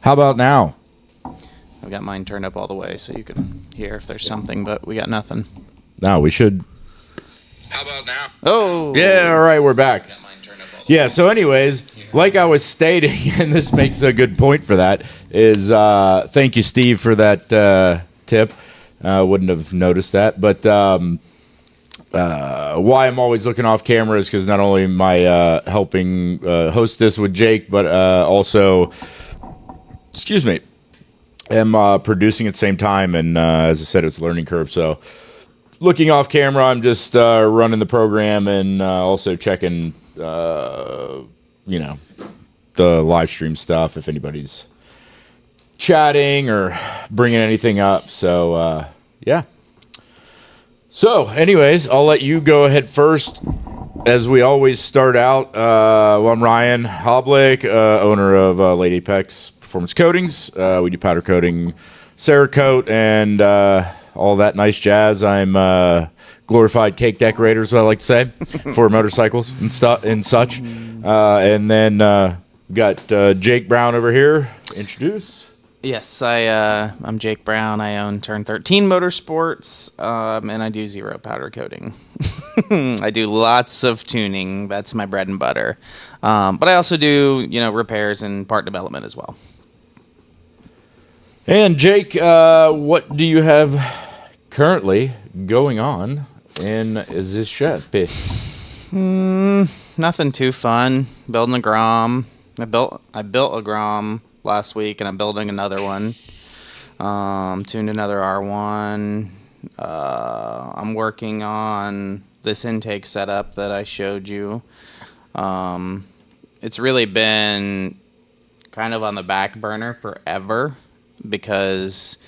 How about now? I've got mine turned up all the way so you can hear if there's something, but we got nothing. No, we should. How about now? Oh! Yeah, all right, we're back. Got mine turned up all the Yeah, way. so anyways, like I was stating, and this makes a good point for that, is thank you, Steve, for that tip. Wouldn't have noticed that. But why I'm always looking off camera is because not only am I helping host this with Jake, but also, excuse me, am producing at the same time. And as I said, it's a learning curve. So looking off camera, I'm just running the program and also checking, the live stream stuff if anybody's chatting or bringing anything up. So, yeah. So, anyways, I'll let you go ahead first. As we always start out, I'm Ryan Hoblick, owner of Lady Apex Performance Coatings. We do powder coating, Cerakote, and all that nice jazz. I'm glorified cake decorator, is what I like to say, for motorcycles and stuff and such. And then got Jake Brown over here. Introduce. Yes, I'm Jake Brown. I own Turn 13 Motorsports, and I do zero powder coating. I do lots of tuning. That's my bread and butter. But I also do, repairs and part development as well. And Jake, what do you have currently going on in this shop? Nothing too fun. Building a Grom. I built a Grom last week, and I'm building another one. Tuned another R1. I'm working on this intake setup that I showed you. It's really been kind of on the back burner forever because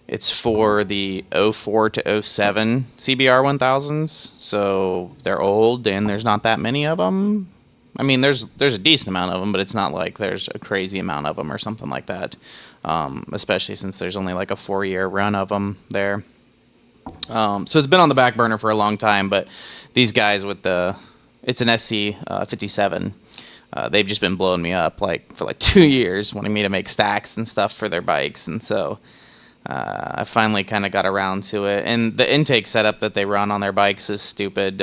it's for the 04 to 07 CBR 1000s. So they're old, and there's not that many of them. I mean, there's a decent amount of them, but it's not like there's a crazy amount of them or something like that, especially since there's only like a 4-year run of them there. So it's been on the back burner for a long time, but these guys it's an SC 57. They've just been blowing me up for 2 years, wanting me to make stacks and stuff for their bikes, and so I finally kind of got around to it. And the intake setup that they run on their bikes is stupid.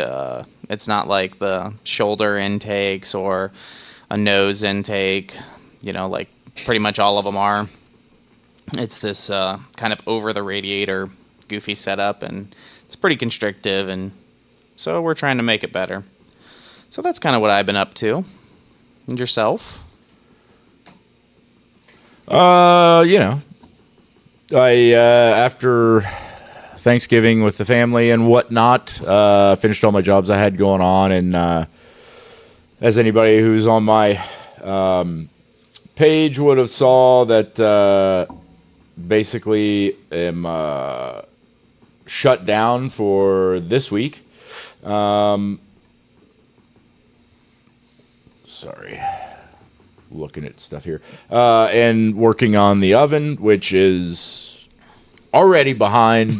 It's not like the shoulder intakes or a nose intake, like pretty much all of them are. It's this kind of over the radiator goofy setup, and it's pretty constrictive, and so we're trying to make it better. So that's kind of what I've been up to. And yourself? I after Thanksgiving with the family and whatnot, finished all my jobs I had going on, and as anybody who's on my page would have saw that basically am shut down for this week. Sorry. Looking at stuff here, and working on the oven, which is already behind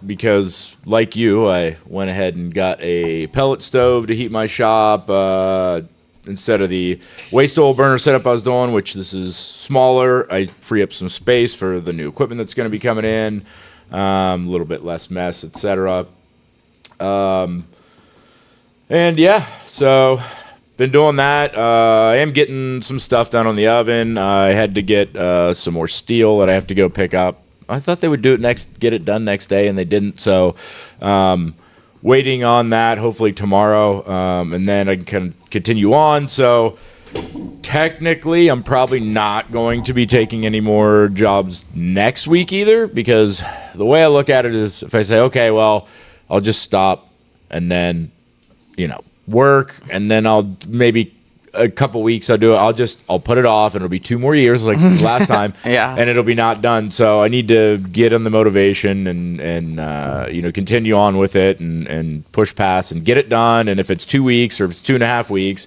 because, like you, I went ahead and got a pellet stove to heat my shop instead of the waste oil burner setup I was doing, which this is smaller. I free up some space for the new equipment that's going to be coming in, a little bit less mess, etc. And yeah, so been doing that. I am getting some stuff done on the oven. I had to get some more steel that I have to go pick up. I thought they would get it done next day, and they didn't. So, waiting on that. Hopefully tomorrow, and then I can continue on. So, technically, I'm probably not going to be taking any more jobs next week either, because the way I look at it is, if I say, okay, well, I'll just stop, and then, work, and then I'll maybe a couple weeks I'll do it. I'll put it off, and it'll be 2 more years like last time. Yeah. And it'll be not done. So I need to get on the motivation and continue on with it and push past and get it done. And if it's 2 weeks or if it's 2.5 weeks,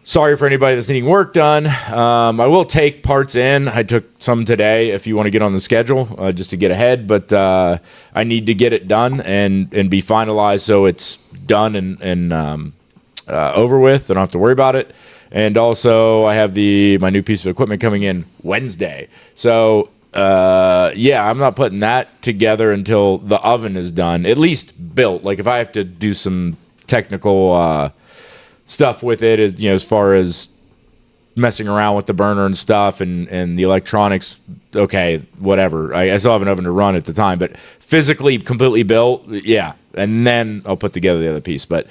sorry for anybody that's needing work done. I will take parts in. I took some today if you want to get on the schedule just to get ahead, but I need to get it done and be finalized so it's done and over with. I don't have to worry about it. And also, I have my new piece of equipment coming in Wednesday. So, I'm not putting that together until the oven is done, at least built. Like, if I have to do some technical stuff with it, as far as messing around with the burner and stuff and the electronics, okay, whatever. I still have an oven to run at the time, but physically completely built, yeah. And then I'll put together the other piece. But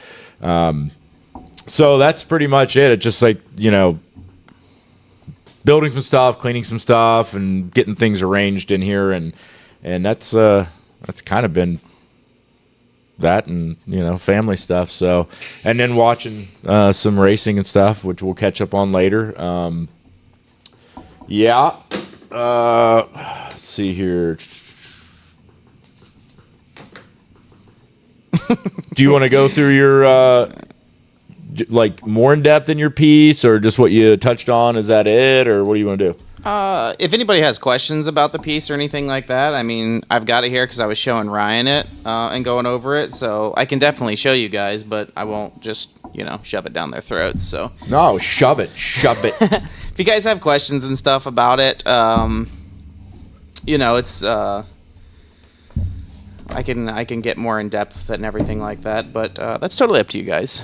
so that's pretty much it. It's just like, building some stuff, cleaning some stuff, and getting things arranged in here, and that's kind of been that, and family stuff. So, and then watching some racing and stuff, which we'll catch up on later. Let's see here. Do you want to go through your more in depth in your piece, or just what you touched on? Is that it, or what do you want to do? If anybody has questions about the piece or anything like that, I mean, I've got it here because I was showing Ryan it and going over it, so I can definitely show you guys, but I won't just, shove it down their throats. So no, shove it. If you guys have questions and stuff about it, it's I can get more in depth and everything like that, but that's totally up to you guys.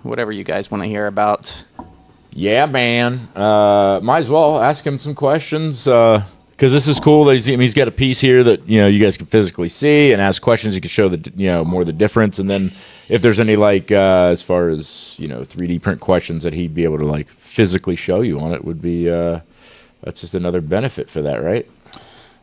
Whatever you guys want to hear about. Yeah, man. Might as well ask him some questions, because this is cool that he's got a piece here that you guys can physically see, and ask questions. You can show the more the difference, and then if there's any as far as 3D print questions that he'd be able to physically show you on it, would be that's just another benefit for that, right?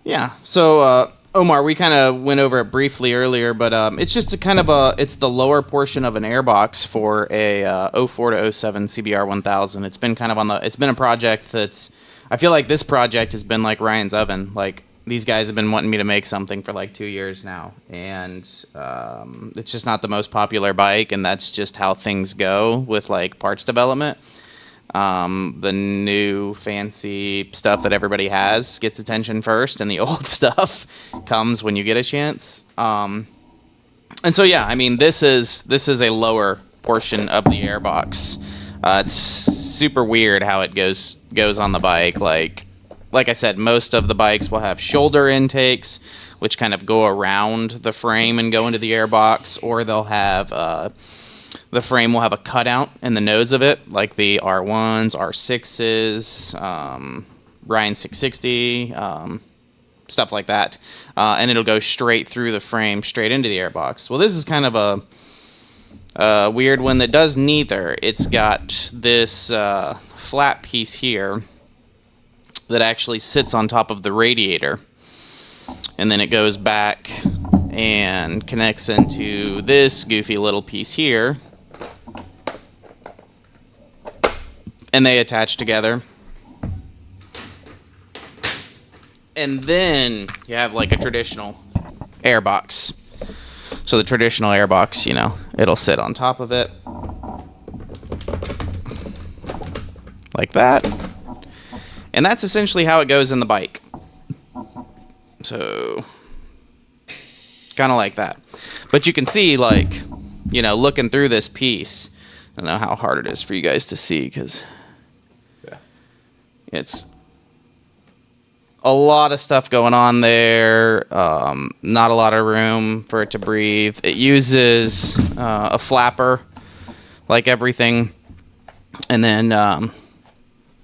Yeah. So Omar, we kind of went over it briefly earlier, but it's just it's the lower portion of an airbox for a 04 to 07 CBR 1000. It's been it's been a project I feel like this project has been like Ryan's oven. Like, these guys have been wanting me to make something for 2 years now, and it's just not the most popular bike, and that's just how things go with parts development. The new fancy stuff that everybody has gets attention first, and the old stuff comes when you get a chance. And so, yeah, I mean, this is a lower portion of the airbox. It's super weird how it goes on the bike. Like I said, most of the bikes will have shoulder intakes, which kind of go around the frame and go into the airbox, or they'll have the frame will have a cutout in the nose of it, like the R1s, R6s, Ryan 660, stuff like that. And it'll go straight through the frame, straight into the airbox. Well, this is kind of a weird one that does neither. It's got this flat piece here that actually sits on top of the radiator. And then it goes back and connects into this goofy little piece here. And they attach together. And then you have a traditional airbox. So the traditional airbox, it'll sit on top of it. Like that. And that's essentially how it goes in the bike. So, kind of like that. But you can see, looking through this piece, I don't know how hard it is for you guys to see, because it's a lot of stuff going on there. Not a lot of room for it to breathe. It uses a flapper, like everything. And then,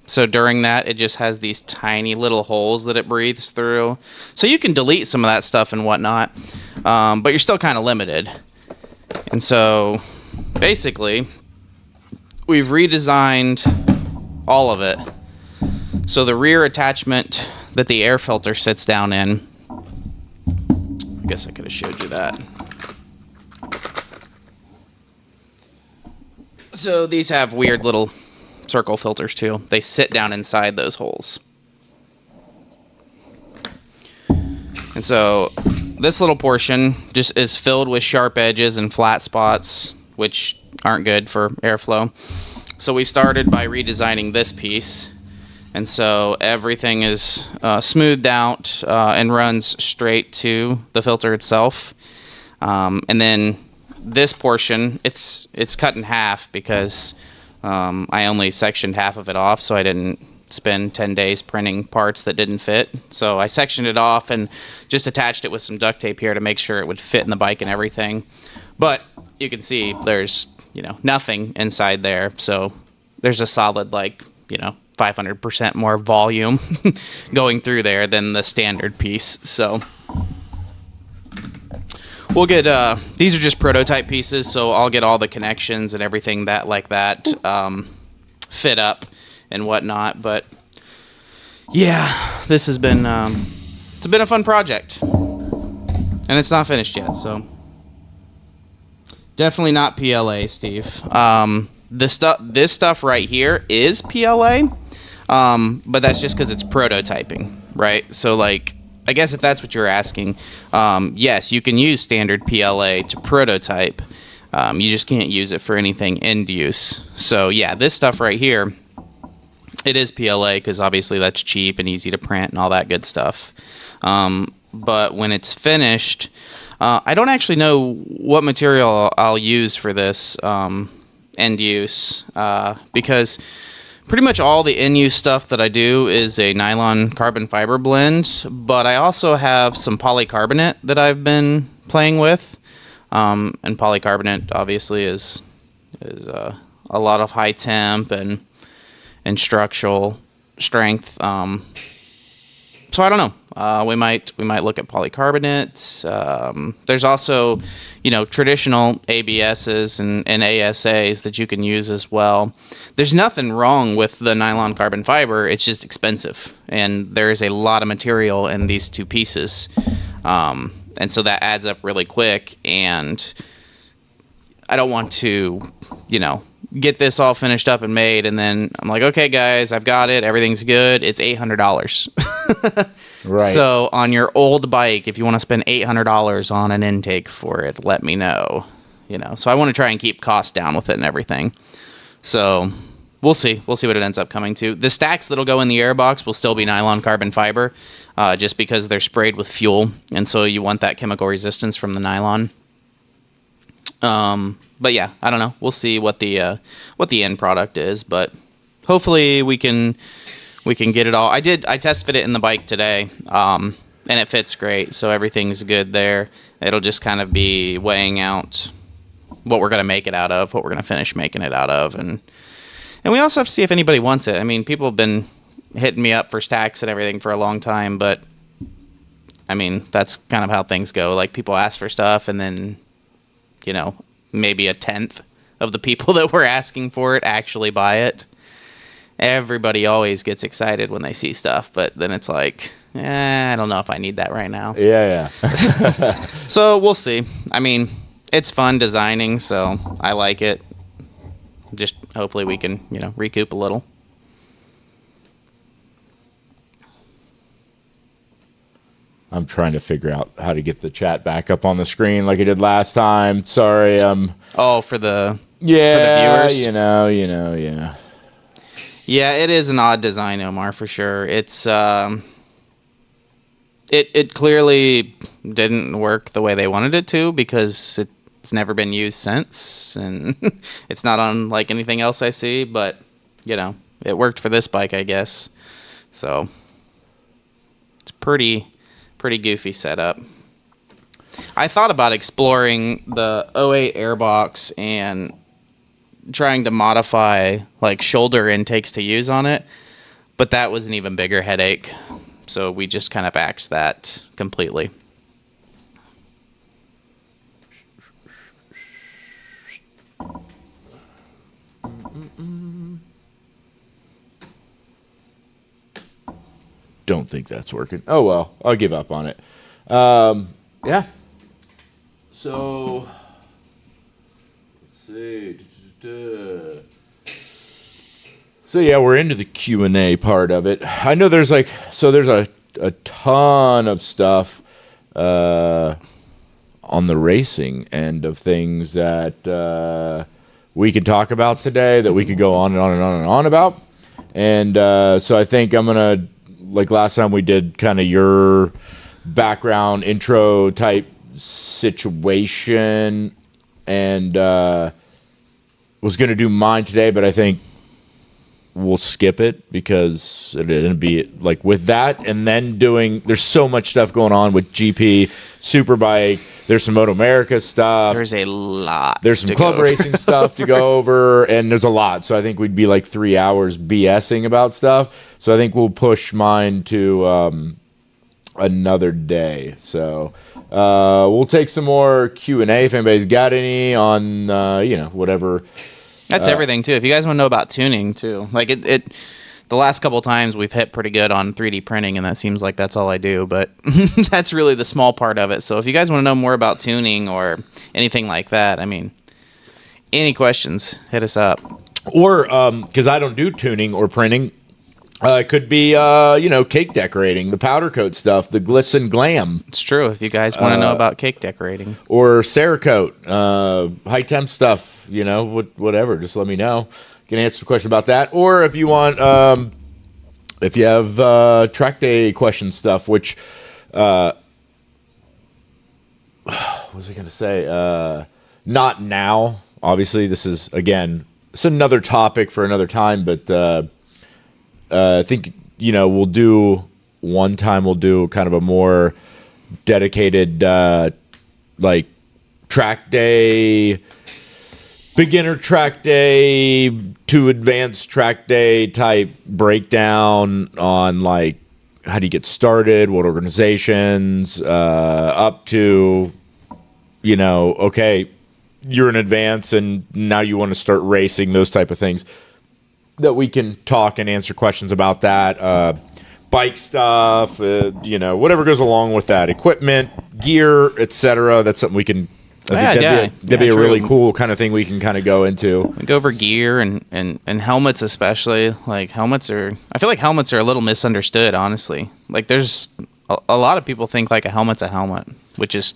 so during that, it just has these tiny little holes that it breathes through. So you can delete some of that stuff and whatnot, but you're still kind of limited. And so, basically, we've redesigned all of it. So the rear attachment that the air filter sits down in, I guess I could have showed you that. So these have weird little circle filters too. They sit down inside those holes. And so this little portion just is filled with sharp edges and flat spots, which aren't good for airflow. So we started by redesigning this piece. And so everything is smoothed out and runs straight to the filter itself. And then this portion, it's cut in half because I only sectioned half of it off, so I didn't spend 10 days printing parts that didn't fit. So I sectioned it off and just attached it with some duct tape here to make sure it would fit in the bike and everything. But you can see there's, nothing inside there. So there's a solid, 500% more volume going through there than the standard piece. So we'll get, these are just prototype pieces, so I'll get all the connections and everything that fit up and whatnot. But yeah, this has been, it's been a fun project, and it's not finished yet. So definitely not PLA, Steve. This stuff right here is PLA, but that's just because it's prototyping, right? So I guess if that's what you're asking, yes, you can use standard PLA to prototype. You just can't use it for anything end use. So yeah, this stuff right here, it is PLA because obviously that's cheap and easy to print and all that good stuff. But when it's finished, I don't actually know what material I'll use for this end use because pretty much all the end-use stuff that I do is a nylon carbon fiber blend, but I also have some polycarbonate that I've been playing with. And polycarbonate obviously is a lot of high temp and structural strength. So I don't know. We might look at polycarbonate. There's also, traditional ABSs and ASAs that you can use as well. There's nothing wrong with the nylon carbon fiber. It's just expensive, and there is a lot of material in these two pieces, and so that adds up really quick. And I don't want to, get this all finished up and made, and then I'm like, okay, guys, I've got it. Everything's good. It's $800. Right. So on your old bike, if you want to spend $800 on an intake for it, let me know. So I want to try and keep costs down with it and everything. So we'll see. We'll see what it ends up coming to. The stacks that'll go in the airbox will still be nylon carbon fiber, just because they're sprayed with fuel, and so you want that chemical resistance from the nylon. But yeah, I don't know. We'll see what the end product is, but hopefully we can get it all. I test fit it in the bike today, and it fits great, so everything's good there. It'll just kind of be weighing out what we're going to make it out of, what we're going to finish making it out of, and we also have to see if anybody wants it. I mean, people have been hitting me up for stacks and everything for a long time, but I mean, that's kind of how things go. People ask for stuff, and then maybe a tenth of the people that were asking for it actually buy it. Everybody always gets excited when they see stuff, but then it's like, I don't know if I need that right now. Yeah. So we'll see. I mean, it's fun designing, so I like it. Just hopefully we can, recoup a little. I'm trying to figure out how to get the chat back up on the screen like I did last time. Sorry. Oh, for the viewers? Yeah, it is an odd design, Omar, for sure. It's it clearly didn't work the way they wanted it to, because it's never been used since, and it's not on anything else I see, but it worked for this bike, I guess. So it's pretty goofy setup. I thought about exploring the 08 airbox and trying to modify shoulder intakes to use on it, but that was an even bigger headache, so we just kind of axed that completely. Don't think that's working. Oh well, I'll give up on it. Yeah. So let's see. So yeah, we're into the Q&A part of it. I know there's a ton of stuff on the racing end of things that we could talk about today, that we could go on and on and on and on about. And so I think I'm gonna, like last time we did, kind of your background intro type situation, and was going to do mine today, but I think we'll skip it because it'd be like with that and then there's so much stuff going on with GP, Superbike. There's some Moto America stuff. There's a lot. There's some to club go racing stuff to go over, and there's a lot. So I think we'd be like 3 hours BSing about stuff. So I think we'll push mine to another day. So we'll take some more Q&A if anybody's got any on whatever. That's everything too. If you guys want to know about tuning too, like it the last couple times we've hit pretty good on 3D printing, and that seems like that's all I do, but that's really the small part of it. So if you guys want to know more about tuning or anything like that, I mean, any questions, hit us up. Or because I don't do tuning or printing, it could be cake decorating, the powder coat stuff, the glitz and glam. It's true. If you guys want to know about cake decorating or Cerakote, high temp stuff, whatever, just let me know. Can answer a question about that. Or if you want, if you have track day question stuff, which, what was I going to say? Not now. Obviously, this is, again, it's another topic for another time, but I think, we'll do kind of a more dedicated, track day, beginner track day to advanced track day type breakdown on how do you get started, what organizations, up to, okay, you're in advance and now you want to start racing, those type of things that we can talk and answer questions about that. Bike stuff, whatever goes along with that, equipment, gear, etc. That's something we can. That'd be a really cool kind of thing we can kind of go into. We go over gear and helmets, especially. Like helmets I feel like helmets are a little misunderstood, honestly. Like there's a lot of people think like a helmet's a helmet, which is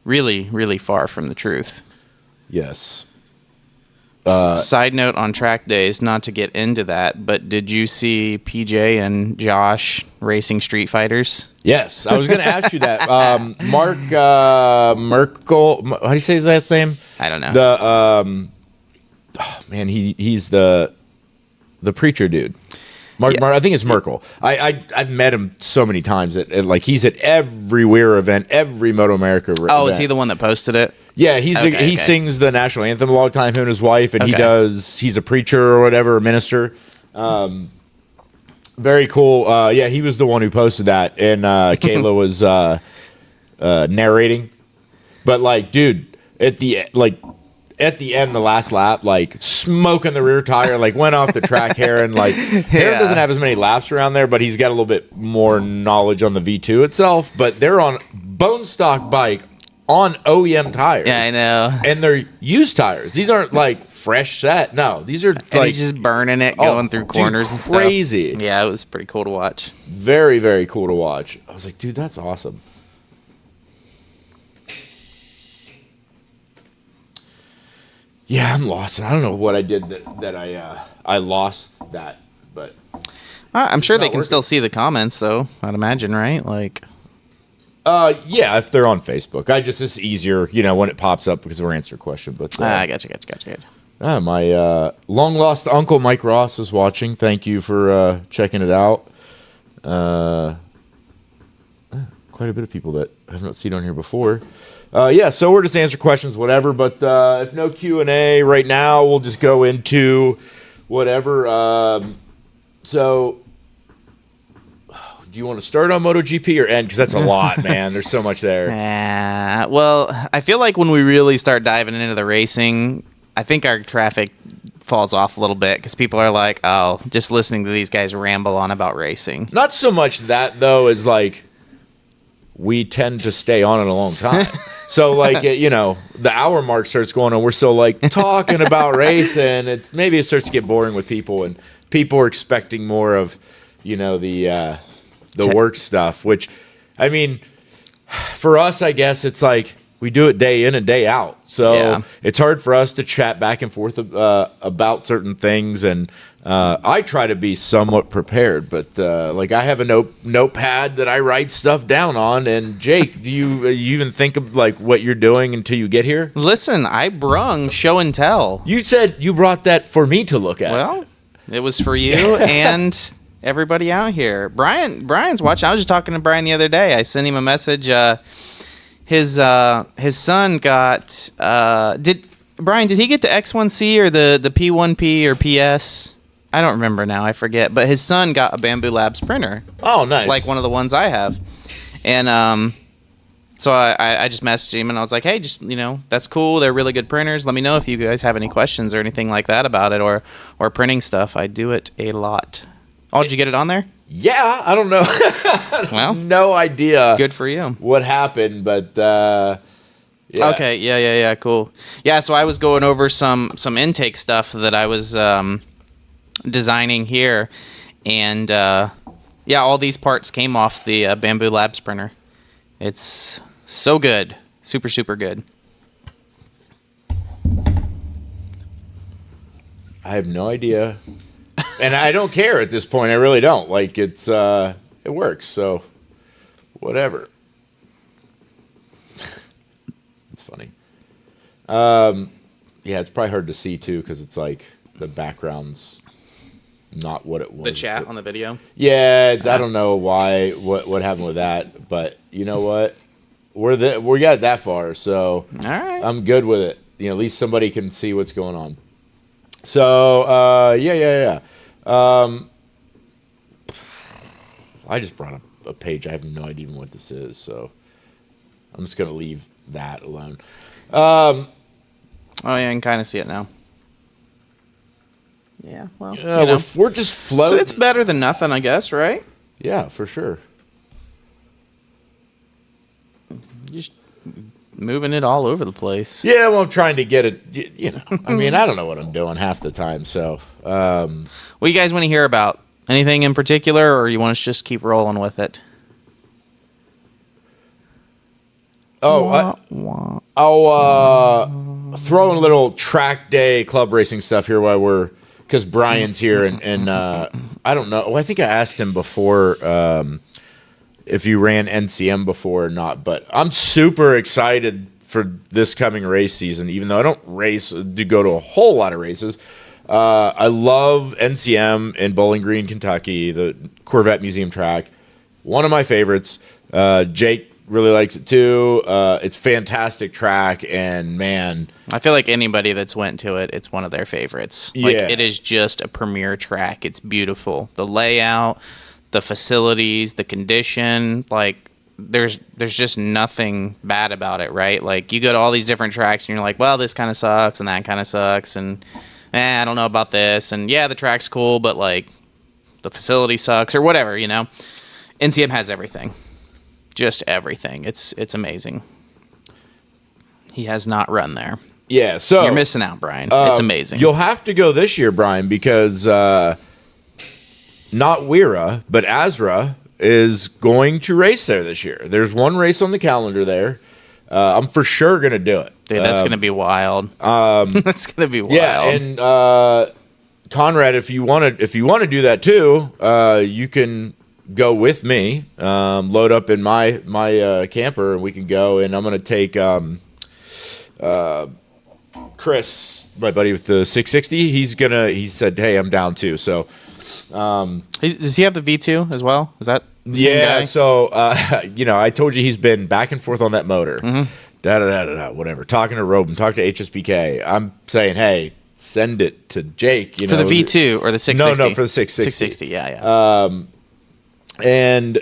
really, really far from the truth. Yes. Side note on track days, not to get into that, but did you see PJ and Josh racing Street Fighters? Yes, I was going to ask you that. Mark Merkel, how do you say his last name? I don't know. He's the preacher dude. Mark, I think it's Merkel. I've met him so many times. He's at every Weir event, every Moto America event. Oh, is he the one that posted it? Yeah, he sings the national anthem a long time, him and his wife, and he's a preacher or whatever, a minister. Very cool. He was the one who posted that, and Kayla was narrating. But dude, at the end, the last lap, smoking the rear tire, went off the track. Heron, Heron doesn't have as many laps around there, but he's got a little bit more knowledge on the V2 itself. But they're on bone stock bike on OEM tires. Yeah, I know. And they're used tires. These aren't fresh set. No, these are and he's just burning it, going through corners and stuff. Crazy. Yeah, it was pretty cool to watch. Very, very cool to watch. I was like, dude, that's awesome. Yeah, I'm lost. I don't know what I did that I lost that, but I'm sure they can still see the comments though. I'd imagine, right? Yeah, if they're on Facebook, it's easier, when it pops up because we're answering a question. But I gotcha. My long lost uncle Mike Ross is watching. Thank you for checking it out. Quite a bit of people that I have not seen on here before. So we're just answering questions, whatever. But if no Q&A right now, we'll just go into whatever. So do you want to start on MotoGP or end? Because that's a lot, man. There's so much there. Well, I feel like when we really start diving into the racing, I think our traffic falls off a little bit because people are like, oh, just listening to these guys ramble on about racing. Not so much that, though, as we tend to stay on it a long time. So, the hour mark starts going on. We're still, talking about racing. Maybe it starts to get boring with people, and people are expecting more of, the work stuff, which, I mean, for us, I guess it's we do it day in and day out. So Yeah. it's hard for us to chat back and forth about certain things. And I try to be somewhat prepared, but like I have a notepad that I write stuff down on. And Jake, do you even think of like what you're doing until you get here? Listen, I brung show and tell. You said you brought that for me to look at. Well, it was for you and everybody out here. Brian's watching. I was just talking to Brian the other day. I sent him a message. His son got did he get the X1C or the P1P or PS? I don't remember now. I forget. But his son got a Bamboo Labs printer. Oh, nice. Like one of the ones I have. And so I just messaged him and I was like, hey, just, that's cool. They're really good printers. Let me know if you guys have any questions or anything like that about it or printing stuff. I do it a lot. Oh, did you get it on there? Yeah, I don't know. Well, no idea. good for you. What happened, but yeah. Okay, yeah, cool. Yeah, so I was going over some intake stuff that I was designing here, and all these parts came off the Bamboo Labs printer. It's so good, super, super good. I have no idea. And I don't care at this point. I really don't. Like, it works, so whatever. It's funny. Yeah, it's probably hard to see, too, because it's like the background's not what it was. The chat on the video? Yeah, I don't know what happened with that, but you know what? We got that far, so All right. I'm good with it. At least somebody can see what's going on. So, yeah. I just brought up a page. I have no idea even what this is, so I'm just going to leave that alone. Oh, yeah, I can kind of see it now. Yeah, well, we're just floating. So it's better than nothing, I guess, right? Yeah, for sure. Just moving it all over the place. Yeah, well, I'm trying to get it, I mean, I don't know what I'm doing half the time, so. What do you guys want to hear about? Anything in particular, or you want us to just keep rolling with it? I'll throw in a little track day club racing stuff here because Brian's here, and I don't know. I think I asked him before if you ran NCM before or not, but I'm super excited for this coming race season, even though I don't go to a whole lot of races. I love NCM in Bowling Green, Kentucky, the Corvette Museum track. One of my favorites. Jake really likes it too. It's fantastic track, and man, I feel like anybody that's went to it, it's one of their favorites. Like, Yeah. it is just a premier track. It's beautiful. The layout, the facilities, the condition, like there's just nothing bad about it, right? Like, you go to all these different tracks and you're like, well, this kind of sucks and that kind of sucks and I don't know about this, and yeah, the track's cool, but like the facility sucks or whatever, NCM has everything. Just everything. It's amazing. He has not run there. yeah. So You're missing out, Brian. It's amazing. You'll have to go this year, Brian, because not Weira, but Azra is going to race there this year. There's one race on the calendar there. I'm for sure going to do it. Dude, that's going to be wild. That's going to be wild. Yeah, and Conrad, if you want to do that too, you can go with me. Load up in my camper, and we can go. And I'm going to take Chris, my buddy with the 660. He said, "Hey, I'm down too." So, Does he have the V2 as well? Is that the same yeah. guy? So, I told you he's been back and forth on that motor. Whatever. Talking to Robin, talking to HSPK. I'm saying, hey, send it to Jake. For the V2 or the 660? No, for the 660. 660, yeah. And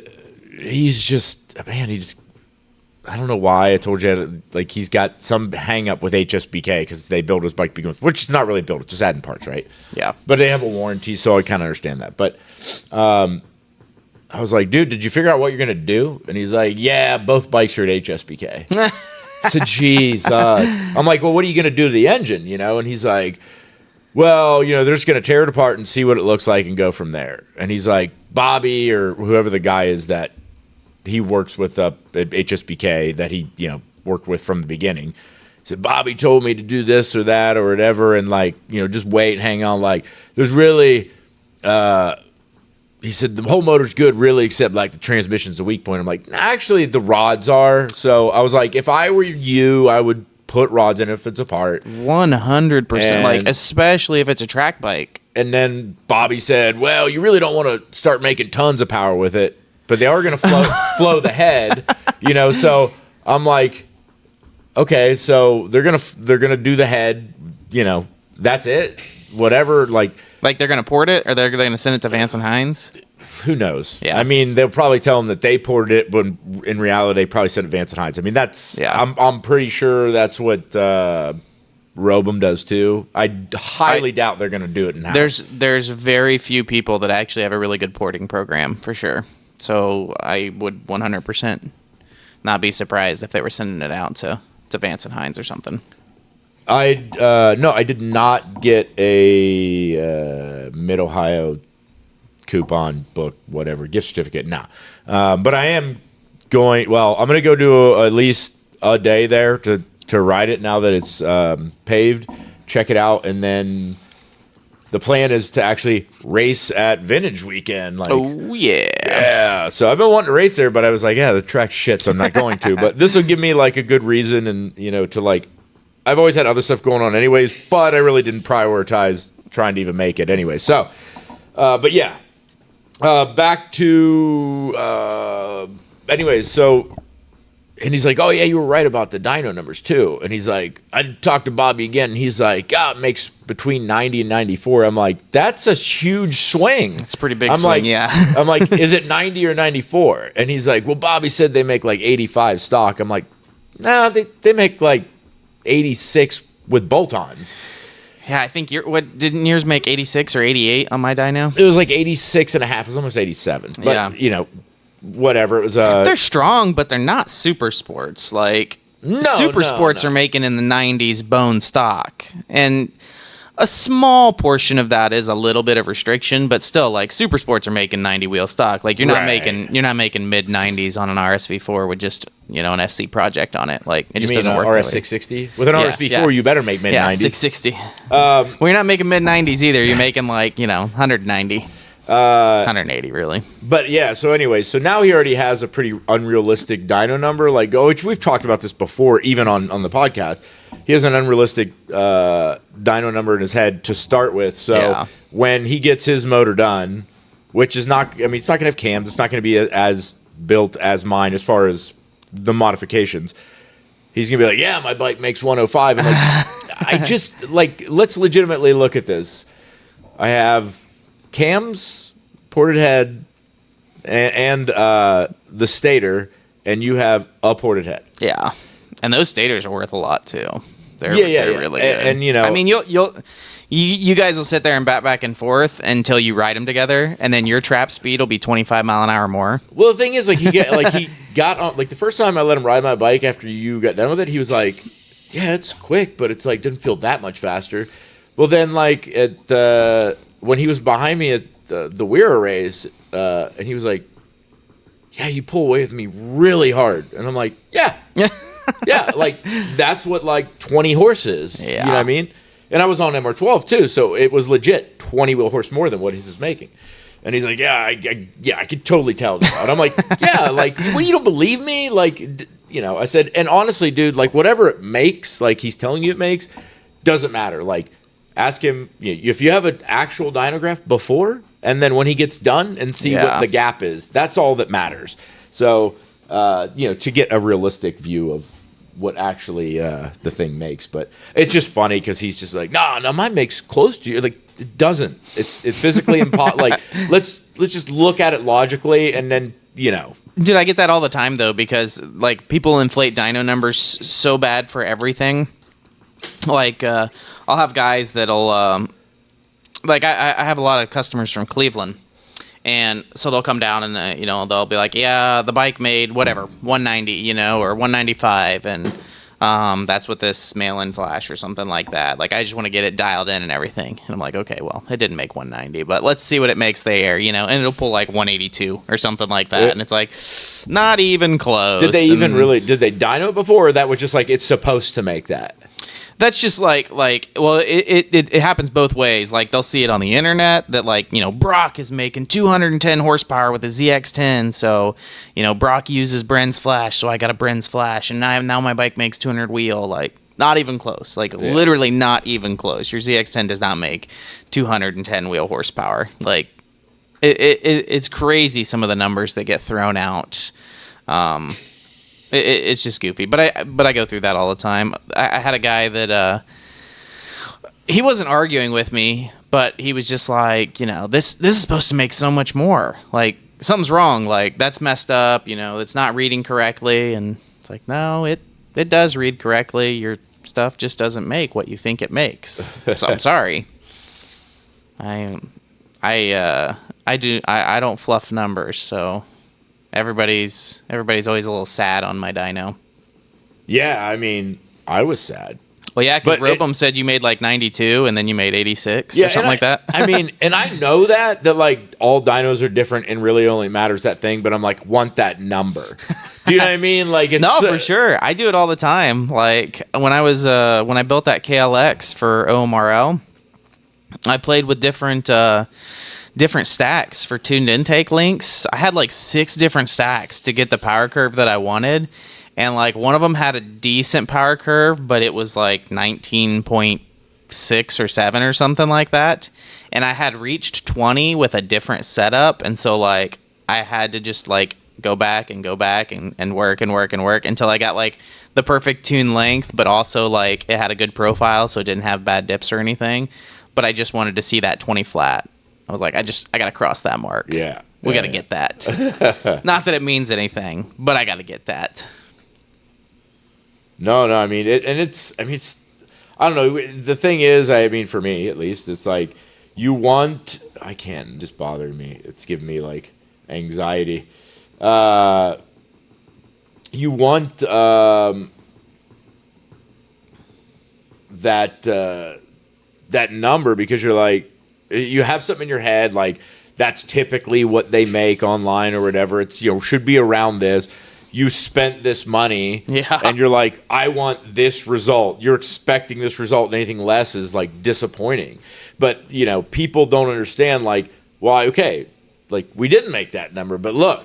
he's just, man, I don't know why. I told you, like, he's got some hang up with HSBK because they build his bike to begin with, which is not really built, it's just adding parts, right? Yeah. But they have a warranty, so I kind of understand that. But I was like, dude, did you figure out what you're going to do? And he's like, yeah, both bikes are at HSBK. I said, Jesus. I'm like, well, what are you going to do to the engine, And he's like, well, they're just going to tear it apart and see what it looks like and go from there. And he's like, Bobby or whoever the guy is that he works with up at HSBK that he, worked with from the beginning. He said, Bobby told me to do this or that or whatever, and like, just wait and hang on. Like, there's really, he said the whole motor's good, really, except like the transmission's the weak point. I'm like, actually, the rods are. So I was like, if I were you, I would put rods in if it's apart. 100%. Like, especially if it's a track bike. And then Bobby said, well, you really don't want to start making tons of power with it, but they are going to flow the head, So I'm like, okay, so they're gonna do the head, that's it, whatever. Like they're gonna port it, or they're gonna send it to Vance and Hines. Who knows? Yeah. I mean, they'll probably tell them that they ported it, but in reality, they probably sent it to Vance and Hines. I mean, that's I'm pretty sure that's what Robum does too. I highly doubt they're gonna do it in-house. There's very few people that actually have a really good porting program for sure. So I would 100% not be surprised if they were sending it out to Vance and Hines or something. No, I did not get a Mid-Ohio coupon book, whatever, gift certificate. Nah. But I am going, I'm going to go do at least a day there to ride it now that it's paved, check it out, and then the plan is to actually race at Vintage Weekend. Like, oh, yeah. Yeah. So I've been wanting to race there, but I was like, the track's shit, so I'm not going to. But this will give me like a good reason and, to like, I've always had other stuff going on anyways, but I really didn't prioritize trying to even make it anyway. So, but yeah. Back to, anyways, so, and he's like, oh yeah, you were right about the dyno numbers too. And he's like, I talked to Bobby again, and he's like, it makes between 90 and 94. I'm like, that's a huge swing. It's a pretty big swing, like, yeah. I'm like, is it 90 or 94? And he's like, well, Bobby said they make like 85 stock. I'm like, nah, they make like 86 with bolt-ons. Yeah, I think didn't yours make 86 or 88 on my dyno? It was like 86 and a half. It was almost 87. But, whatever. It was they're strong, but they're not super sports. Like super sports are making in the 90s bone stock. And a small portion of that is a little bit of restriction, but still, like, super sports are making 90 wheel stock. Like, you're not making mid 90s on an RSV4 with just an SC project on it. Like, it just doesn't work. RS660 with an RSV4, you better make mid 90s. Yeah, 660. Well, you're not making mid 90s either. You're making 190. 180 really. But yeah, so anyway, so now he already has a pretty unrealistic dyno number, which we've talked about this before, even on the podcast. He has an unrealistic dyno number in his head to start with. So when he gets his motor done, which is not, it's not going to have cams, it's not going to be as built as mine as far as the modifications. He's going to be like, yeah, my bike makes 105. And I just, let's legitimately look at this. I have cams, ported head, and the stator, and you have a ported head. Yeah, and those stators are worth a lot too. They're really good. And you guys will sit there and bat back and forth until you ride them together, and then your trap speed will be 25 mile an hour more. Well, the thing is, he got on, the first time I let him ride my bike after you got done with it, he was like, yeah, it's quick, but it's doesn't feel that much faster. Well, then when he was behind me at the Weir race, and he was like, yeah, you pull away with me really hard. And I'm like, yeah. Yeah, that's what 20 horses. Yeah. You know what I mean? And I was on MR12 too, so it was legit 20 wheel horse more than what he's making. And he's like, yeah, I could totally tell now. And I'm like, yeah, well, you don't believe me? I said, and honestly, dude, whatever it makes, he's telling you it makes, doesn't matter. Ask him if you have an actual dynograph before, and then when he gets done, and see what the gap is. That's all that matters. So, to get a realistic view of what actually the thing makes. But it's just funny because he's just like, no, mine makes close to you. It doesn't. It's physically impossible. Let's just look at it logically, and then Dude, I get that all the time though, because people inflate dyno numbers so bad for everything. I'll have guys that'll I have a lot of customers from Cleveland, and so they'll come down and they'll be like, yeah, the bike made whatever 190 or 195, and That's with this mail-in flash or something like that. Like, I just want to get it dialed in and everything. And I'm like, okay, well, it didn't make 190, but let's see what it makes there, and it'll pull like 182 or something like that. And it's like, not even close. Did they even did they dyno it before, or that was just like, it's supposed to make that? That's just like well, it happens both ways. Like, they'll see it on the internet that, like, Brock is making 210 horsepower with a ZX10, so Brock uses Bren's flash, so I got a Bren's flash, and now my bike makes 200 wheel. Like, not even close. Like, literally not even close. Your ZX10 does not make 210 wheel horsepower. Like, it's crazy, some of the numbers that get thrown out. It's just goofy, but I go through that all the time. I had a guy that he wasn't arguing with me, but he was just like, this is supposed to make so much more. Like, something's wrong. Like, that's messed up. It's not reading correctly, and it's like, no, it does read correctly. Your stuff just doesn't make what you think it makes. So I'm sorry. I don't fluff numbers, so. Everybody's always a little sad on my dyno. Yeah, I mean, I was sad. Well, yeah, because Robum said you made like 92 and then you made 86 or something like that. I mean, and I know that like all dynos are different and really only matters that thing, but I'm like, want that number. Do you know what I mean? Like, it's, no, for sure. I do it all the time. Like, when I built that KLX for OMRL, I played with different stacks for tuned intake links. I had like 6 different stacks to get the power curve that I wanted. And like one of them had a decent power curve, but it was like 19.6 or 7 or something like that. And I had reached 20 with a different setup. And so like I had to just like go back and work until I got like the perfect tune length, but also like it had a good profile, so it didn't have bad dips or anything. But I just wanted to see that 20 flat. I was like, I got to cross that mark. Yeah. We got to get that. Not that it means anything, but I got to get that. No, I mean, it's, I don't know. The thing is, I mean, for me, at least, it's like, I can't, just bother me. It's giving me like anxiety. You want, that number because you're like, you have something in your head like that's typically what they make online or whatever. It's should be around this. You spent this money, and you're like, I want this result. You're expecting this result, and anything less is like disappointing. But people don't understand. Like, well, okay, like we didn't make that number, but look,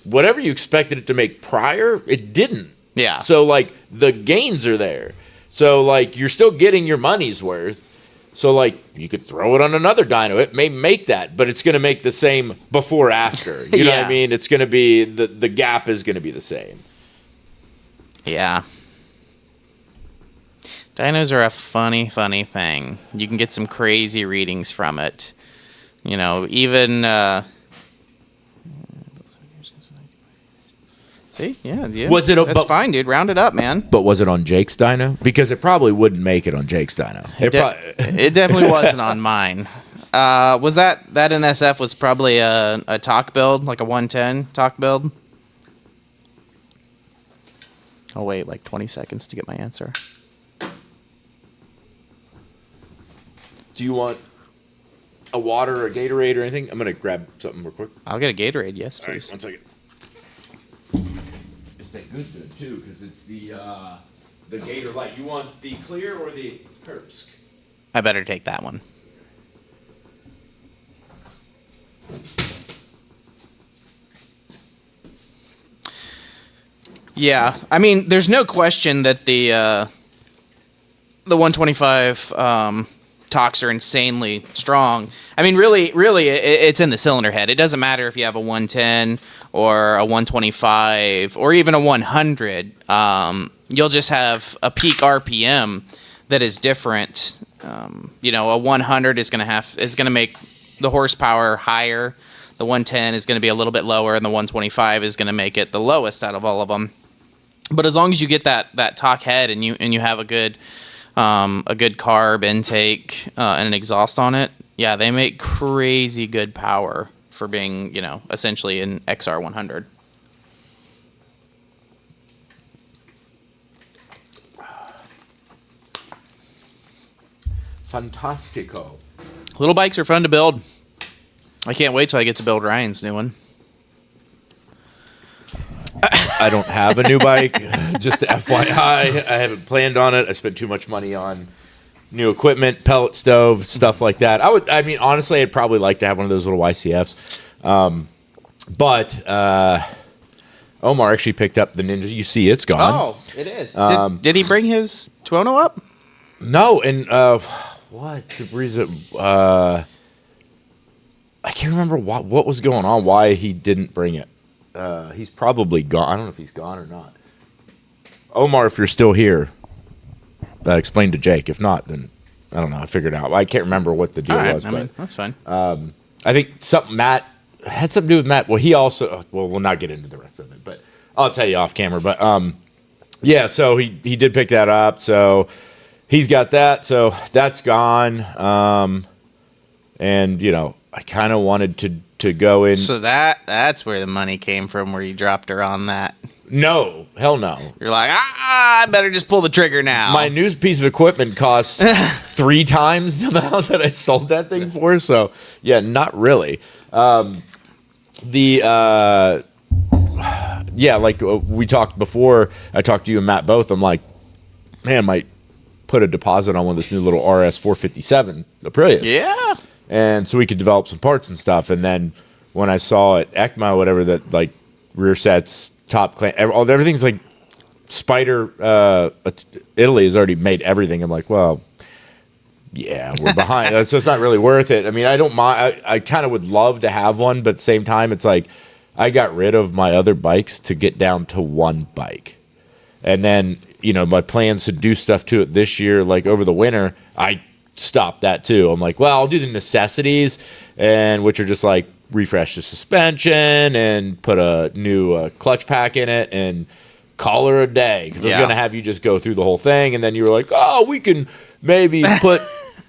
whatever you expected it to make prior, it didn't. Yeah. So like the gains are there. So like you're still getting your money's worth. So, like, you could throw it on another dyno. It may make that, but it's going to make the same before after. You know what I mean? It's going to be, the gap is going to be the same. Yeah. Dynos are a funny thing. You can get some crazy readings from it. Even... See? Yeah. Was it? That's fine, dude. Round it up, man. But was it on Jake's dyno? Because it probably wouldn't make it on Jake's dyno. It definitely wasn't on mine. Was that NSF was probably a talk build, like a 110 talk build? I'll wait like 20 seconds to get my answer. Do you want a water or a Gatorade or anything? I'm going to grab something real quick. I'll get a Gatorade, yes, please. All right, 1 second. It's that good too, because it's the Gator Light. You want the clear or the Herbst? I better take that one. Yeah, I mean, there's no question that the 125 talks are insanely strong. I mean, really, it's in the cylinder head. It doesn't matter if you have a 110 or a 125 or even a 100. You'll just have a peak RPM that is different. A 100 is going to make the horsepower higher. The 110 is going to be a little bit lower, and the 125 is going to make it the lowest out of all of them. But as long as you get that talk head and you have a good carb intake and an exhaust on it, yeah, they make crazy good power for being, essentially an XR100. Fantastico. Little bikes are fun to build. I can't wait till I get to build Ryan's new one. I don't have a new bike. Just FYI, I haven't planned on it. I spent too much money on new equipment, pellet stove, stuff like that. I mean, honestly, I'd probably like to have one of those little YCFs. But Omar actually picked up the Ninja. You see, it's gone. Oh, it is. Did he bring his Tuono up? No, and what the reason? I can't remember what was going on. Why he didn't bring it? He's probably gone. I don't know if he's gone or not. Omar, if you're still here, explain to Jake. If not, then I don't know. I figured it out. I can't remember what the deal was, I but mean, that's fine. I think something Matt had something to do with Matt. Well, he also. Well, we'll not get into the rest of it, but I'll tell you off camera. But yeah. So he did pick that up. So he's got that. So that's gone. And you know, I kind of wanted to go in. So that's where the money came from, where you dropped her on that. No, hell no. You're like, I better just pull the trigger now. My new piece of equipment costs 3 times the amount that I sold that thing for. So yeah, not really. Yeah, like we talked before. I talked to you and Matt both. I'm like, man, I might put a deposit on one of this new little RS 457 Aprilias. Yeah. And so we could develop some parts and stuff. And then when I saw at ECMA, whatever, that like rear sets, top clamp, everything's like Spider. Italy has already made everything. I'm like, well, yeah, we're behind. So it's not really worth it. I mean, I don't mind. I kind of would love to have one, but at the same time, it's like I got rid of my other bikes to get down to one bike. And then, you know, my plans to do stuff to it this year, like over the winter, I stopped that too. I'm like, well, I'll do the necessities, and which are just like refresh the suspension and put a new clutch pack in it and call her a day, because I was going to have you just go through the whole thing. And then you were like, oh, we can maybe put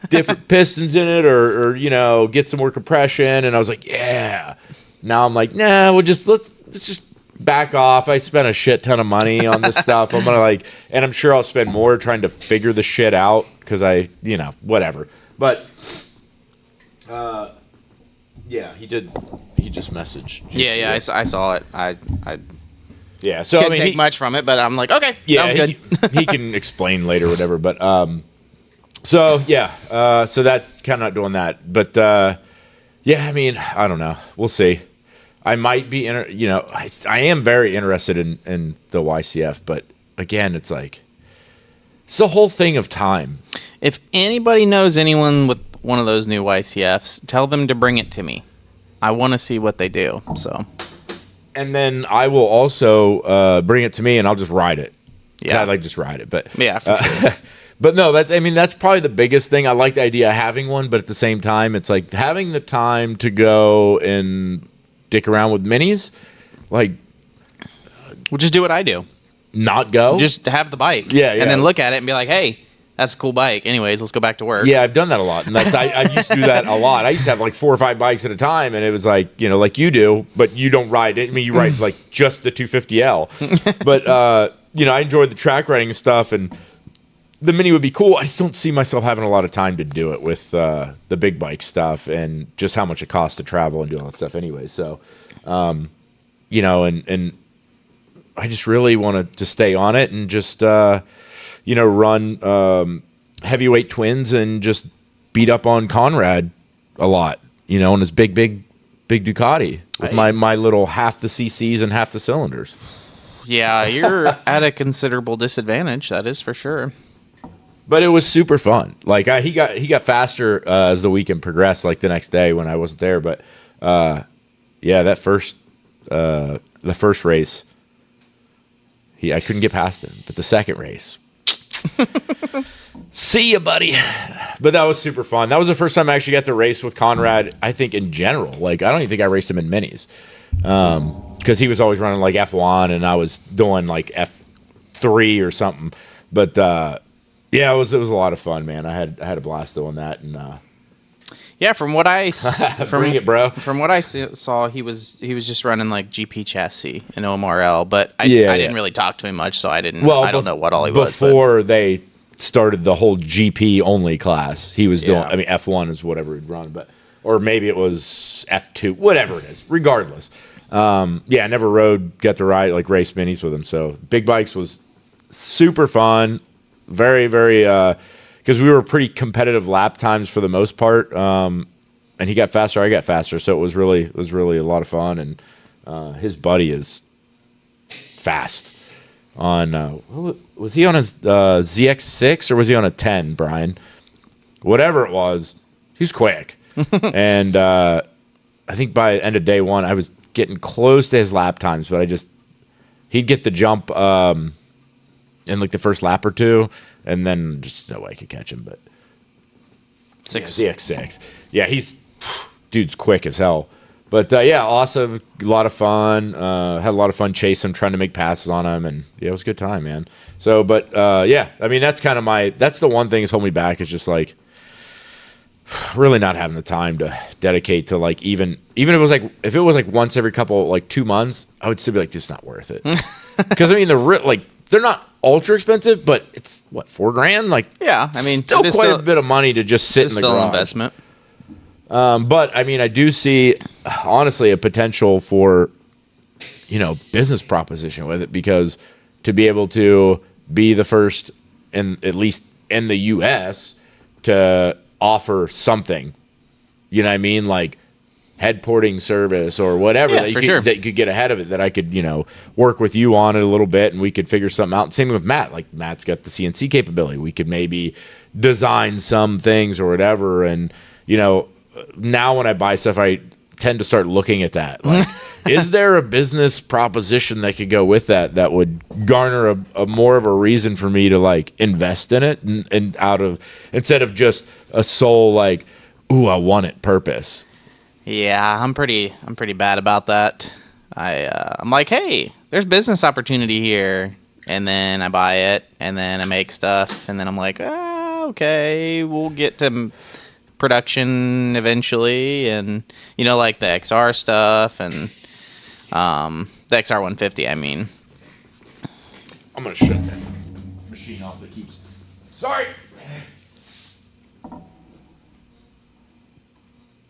different pistons in it, or you know, get some more compression. And I was like, yeah. Now I'm like, nah, let's just back off. I spent a shit ton of money on this stuff. I'm gonna and I'm sure I'll spend more trying to figure the shit out, because you know, whatever. But yeah, he just messaged. Yeah, I saw it. I yeah, so didn't take much from it, but I'm like, okay, sounds good. He can explain later, whatever. But so yeah, so that kind of not doing that. But yeah, I mean, I don't know. We'll see. I might be, you know, I am very interested in the YCF, but again, it's like, it's the whole thing of time. If anybody knows anyone with one of those new YCFs, tell them to bring it to me. I want to see what they do. So, and then I will also bring it to me, and I'll just ride it. Yeah, I'd like just ride it, but yeah, for sure. But no, that's probably the biggest thing. I like the idea of having one, but at the same time, it's like having the time to go and dick around with minis, like, Well, just do what I do. Not go. Just have the bike. Yeah. And then look at it and be like, hey, that's a cool bike. Anyways, let's go back to work. Yeah, I've done that a lot, and I used to do that a lot. I used to have like 4 or 5 bikes at a time, and it was like, you know, like you do, but you don't ride it. I mean, you ride like just the 250L, but you know, I enjoyed the track riding and stuff, and the Mini would be cool. I just don't see myself having a lot of time to do it with the big bike stuff, and just how much it costs to travel and do all that stuff anyway. So, you know, and I just really want to stay on it and just, you know, run heavyweight twins and just beat up on Conrad a lot, you know, and his big Ducati with my little half the CCs and half the cylinders. Yeah, you're at a considerable disadvantage. That is for sure. But it was super fun. Like he got faster as the weekend progressed. Like the next day when I wasn't there. But yeah, that the first race, I couldn't get past him. But the second race, see ya, buddy. But that was super fun. That was the first time I actually got to race with Conrad. I think in general, like I don't even think I raced him in minis, because he was always running like F1 and I was doing like F3 or something. But yeah, it was a lot of fun, man. I had a blast doing that, and yeah, from what I bring it, bro. From what I saw, he was just running like GP chassis and OMRL, but I didn't really talk to him much, so I don't know what all he was. Before they started the whole GP only class. He was doing, Yeah. I mean, F1 is whatever he'd run, but, or maybe it was F2, whatever it is, regardless. Yeah, I never got to ride, like, race minis with him. So big bikes was super fun. Very, very, because we were pretty competitive lap times for the most part. And he got faster, I got faster. So it was really a lot of fun. And his buddy is fast. On was he on his ZX6 or was he on a 10, Brian? Whatever it was, he was quick. And I think by the end of day one, I was getting close to his lap times, but he'd get the jump in like the first lap or two, and then just no way I could catch him. But ZX6, yeah, dude's quick as hell. But yeah, awesome, a lot of fun. Had a lot of fun chasing him, trying to make passes on him, and yeah, it was a good time, man. So, but yeah, I mean, that's kind of that's the one thing that's holding me back is just like really not having the time to dedicate to like even if it was like once every couple like 2 months, I would still be like, just not worth it. Because I mean, they're not ultra expensive, but it's what, $4,000? Like, yeah, I mean, still quite a bit of money to just sit in the still garage. An investment. But I mean, I do see, honestly, a potential for, business proposition with it, because to be able to be the first, at least in the U.S., to offer something, you know what I mean, like head porting service or whatever that you could get ahead of it, that I could, work with you on it a little bit and we could figure something out. Same with Matt. Like Matt's got the CNC capability. We could maybe design some things or whatever, and now when I buy stuff, I tend to start looking at that. Like, is there a business proposition that could go with that would garner a more of a reason for me to like invest in it, and instead of just a sole like, ooh, I want it purpose. Yeah, I'm pretty bad about that. I'm like, hey, there's business opportunity here, and then I buy it, and then I make stuff, and then I'm like, okay, we'll get to production eventually, and like the XR stuff and the XR 150. I mean, I'm gonna shut that machine off that keeps. Sorry,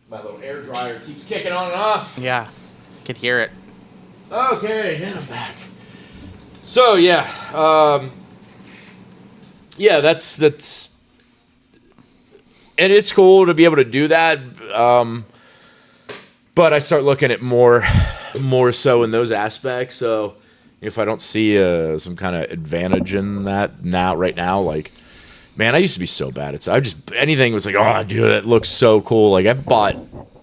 my little air dryer keeps kicking on and off. yeah, could hear it. Okay, and I'm back. So yeah, yeah, that's. And it's cool to be able to do that, but I start looking at more so in those aspects. So if I don't see some kind of advantage in that right now, like, man, I used to be so bad. Anything was like, oh, dude, it looks so cool. Like I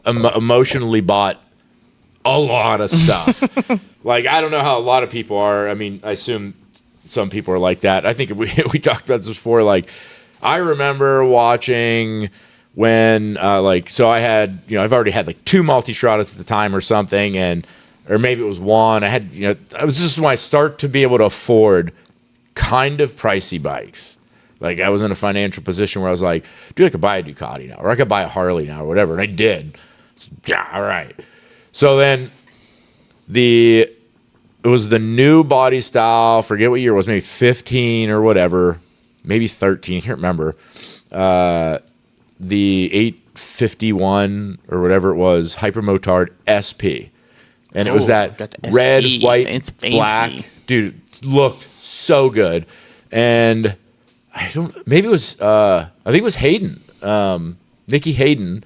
emotionally bought a lot of stuff. Like, I don't know how a lot of people are. I mean, I assume some people are like that. I think we talked about this before. Like, I remember watching when, so I had, I've already had like 2 multi-stratas at the time or something, or maybe it was 1. I had, I was just when I start to be able to afford kind of pricey bikes. Like, I was in a financial position where I was like, dude, I could buy a Ducati now, or I could buy a Harley now, or whatever. And I did. So, yeah, all right. So then it was the new body style, forget what year it was, maybe 15 or whatever. Maybe 13, I can't remember. The 851 or whatever it was, Hypermotard SP. And it was that red, white, black. Dude, it looked so good. And maybe it was, I think it was Hayden, Nicky Hayden.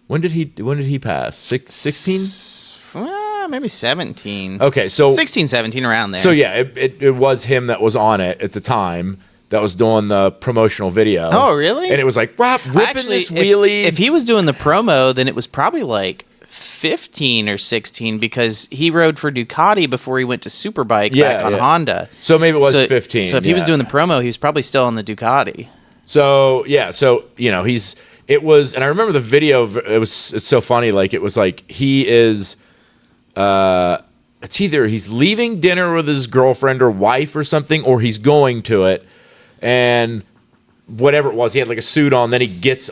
When did he pass? 16? Maybe 17. Okay, so 16, 17, around there. So yeah, it was him that was on it at the time. That was doing the promotional video. Oh, really? And it was like, Rob, whipping this wheelie. If he was doing the promo, then it was probably like 15 or 16, because he rode for Ducati before he went to Superbike back on Honda. So maybe it was 15. So if he was doing the promo, he was probably still on the Ducati. So yeah, it was, and I remember the video. It's so funny. Like, it was like he is. It's either he's leaving dinner with his girlfriend or wife or something, or he's going to it. And whatever it was, he had like a suit on. Then he gets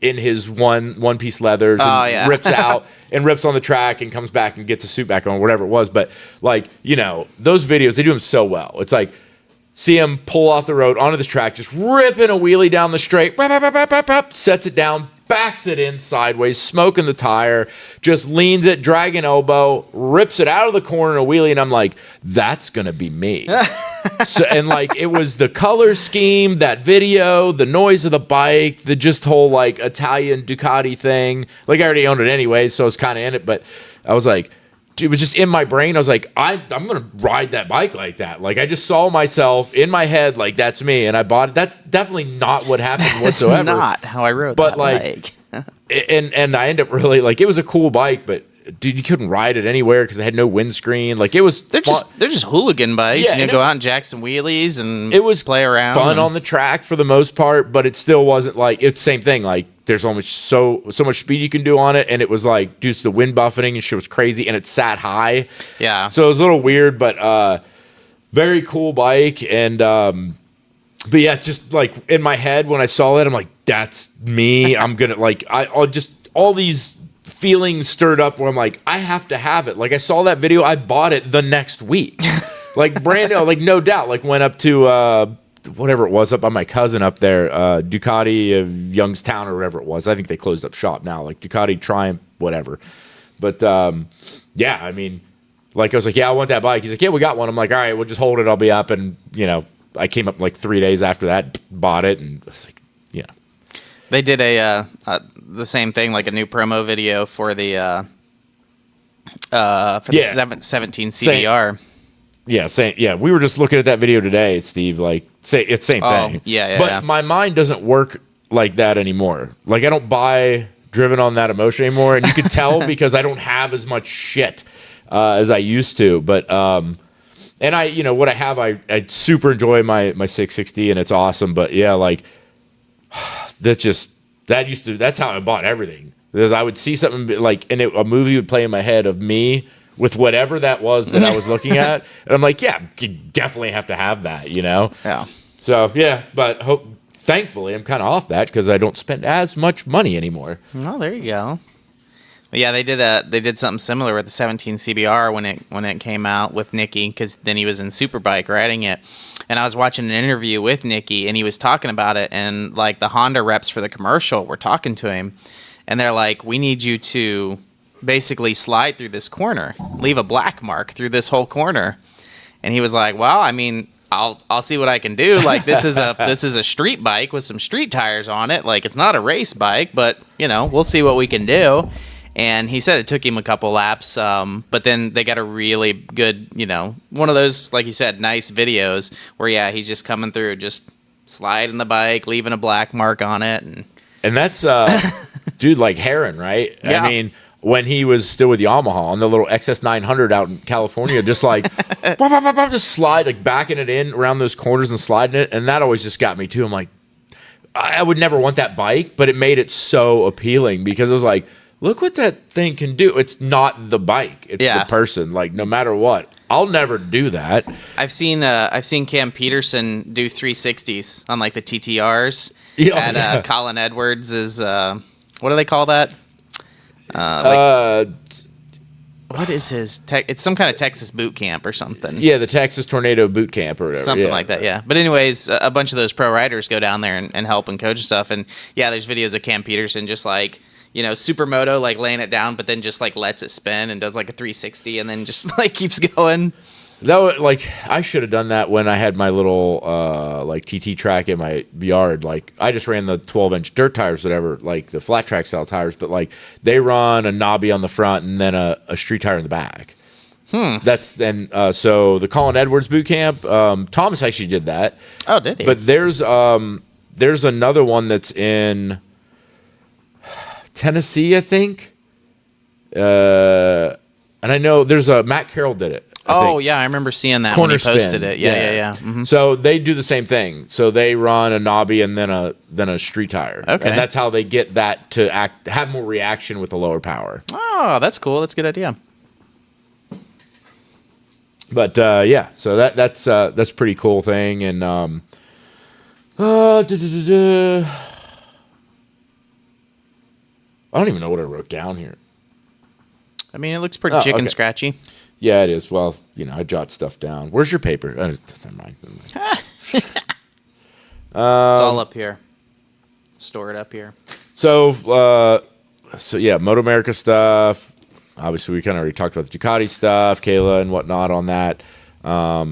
in his one piece leathers and rips out and rips on the track and comes back and gets a suit back on, whatever it was. But like, those videos, they do them so well. It's like see him pull off the road onto the track, just ripping a wheelie down the straight, sets it down, backs it in sideways, smoking the tire, just leans it, dragging elbow, rips it out of the corner in a wheelie, and I'm like, that's gonna be me. So, and like, it was the color scheme, that video, the noise of the bike, the just whole like Italian Ducati thing. Like, I already owned it anyway, so I was kind of in it, but I was like, it was just in my brain. I was like, I'm going to ride that bike like that. Like, I just saw myself in my head, like, that's me. And I bought it. That's definitely not what happened whatsoever. That's not how I rode but that like, bike. and I ended up really, like, it was a cool bike, but dude, you couldn't ride it anywhere because it had no windscreen. Like, it was They're just hooligan bikes. Yeah, You know, go out and jack some wheelies and it was play around. fun on the track for the most part, but it still wasn't like, it's the same thing. Like, there's almost so much speed you can do on it, and it was like, due to the wind buffeting and shit was crazy, and it sat high. Yeah. So it was a little weird, but very cool bike. And but yeah, just like in my head when I saw it, I'm like, that's me. I'm gonna like, I'll just all these feelings stirred up where I'm like, I have to have it. Like, I saw that video, I bought it the next week. Like, brand new, like, no doubt. Like, went up to whatever it was, up by my cousin up there, Ducati of Youngstown or whatever it was. I think they closed up shop now, like Ducati Triumph, whatever. But yeah, I mean, like, I was like, yeah, I want that bike. He's like, yeah, we got one. I'm like, all right, we'll just hold it. I'll be up. And, you know, I came up like 3 days after that, bought it, and I was like, yeah. They did the same thing, like a new promo video for the 17 CBR. Yeah, same. Yeah, we were just looking at that video today, Steve. Like, it's same thing. Yeah. But my mind doesn't work like that anymore. Like, I don't buy driven on that emotion anymore, and you can tell because I don't have as much shit as I used to. But and I, you know, what I have, I super enjoy my 660, and it's awesome. But yeah, like that's how I bought everything. Because I would see something like, and a movie would play in my head of me with whatever that was that I was looking at, and I'm like, yeah, you definitely have to have that, you know? Yeah. So yeah, but thankfully I'm kind of off that because I don't spend as much money anymore. Oh, there you go. But yeah, they did something similar with the 17 CBR when it came out with Nicky, because then he was in Superbike riding it, and I was watching an interview with Nicky, and he was talking about it, and like the Honda reps for the commercial were talking to him, and they're like, we need you to basically slide through this corner, leave a black mark through this whole corner. And he was like, well, I mean, I'll see what I can do. Like, this is a street bike with some street tires on it. Like, it's not a race bike, but you know, we'll see what we can do. And he said it took him a couple laps, but then they got a really good, you know, one of those, like you said, nice videos where, yeah, he's just coming through, just sliding the bike, leaving a black mark on it. And that's, dude, like Heron, right? Yeah. I mean, when he was still with Yamaha on the little XS900 out in California, just like, just slide, like backing it in around those corners and sliding it. And that always just got me too. I'm like, I would never want that bike, but it made it so appealing because it was like, look what that thing can do. It's not the bike, it's the person. Like, no matter what, I'll never do that. I've seen Cam Peterson do 360s on like the TTRs Colin Edwards is what do they call that? What is his it's some kind of Texas boot camp or something. Yeah, the Texas Tornado Boot Camp or whatever. Something like that, yeah. But anyways, a bunch of those pro riders go down there and help and coach stuff. And yeah, there's videos of Cam Peterson just like, you know, supermoto, like laying it down, but then just like lets it spin and does like a 360 and then just like keeps going. That was, like, I should have done that when I had my little like TT track in my yard. Like, I just ran the 12-inch dirt tires, whatever, like the flat track style tires. But like, they run a knobby on the front and then a street tire in the back. That's then so the Colin Edwards boot camp. Thomas actually did that. Oh, did he? But there's another one that's in Tennessee, I think. And I know there's Matt Carroll did it. Yeah, I remember seeing that Corner when he posted spin. it. Yeah. Mm-hmm. So they do the same thing. So they run a knobby and then a street tire. Okay. And that's how they get that to have more reaction with the lower power. Oh, that's cool. That's a good idea. But yeah, so that's a pretty cool thing. And I don't even know what I wrote down here. I mean, it looks pretty chicken scratchy. Yeah, it is. Well, you know, I jot stuff down. Where's your paper? Never mind. It's all up here. Store it up here. So yeah, Moto America stuff. Obviously, we kind of already talked about the Ducati stuff, Kayla and whatnot on that. I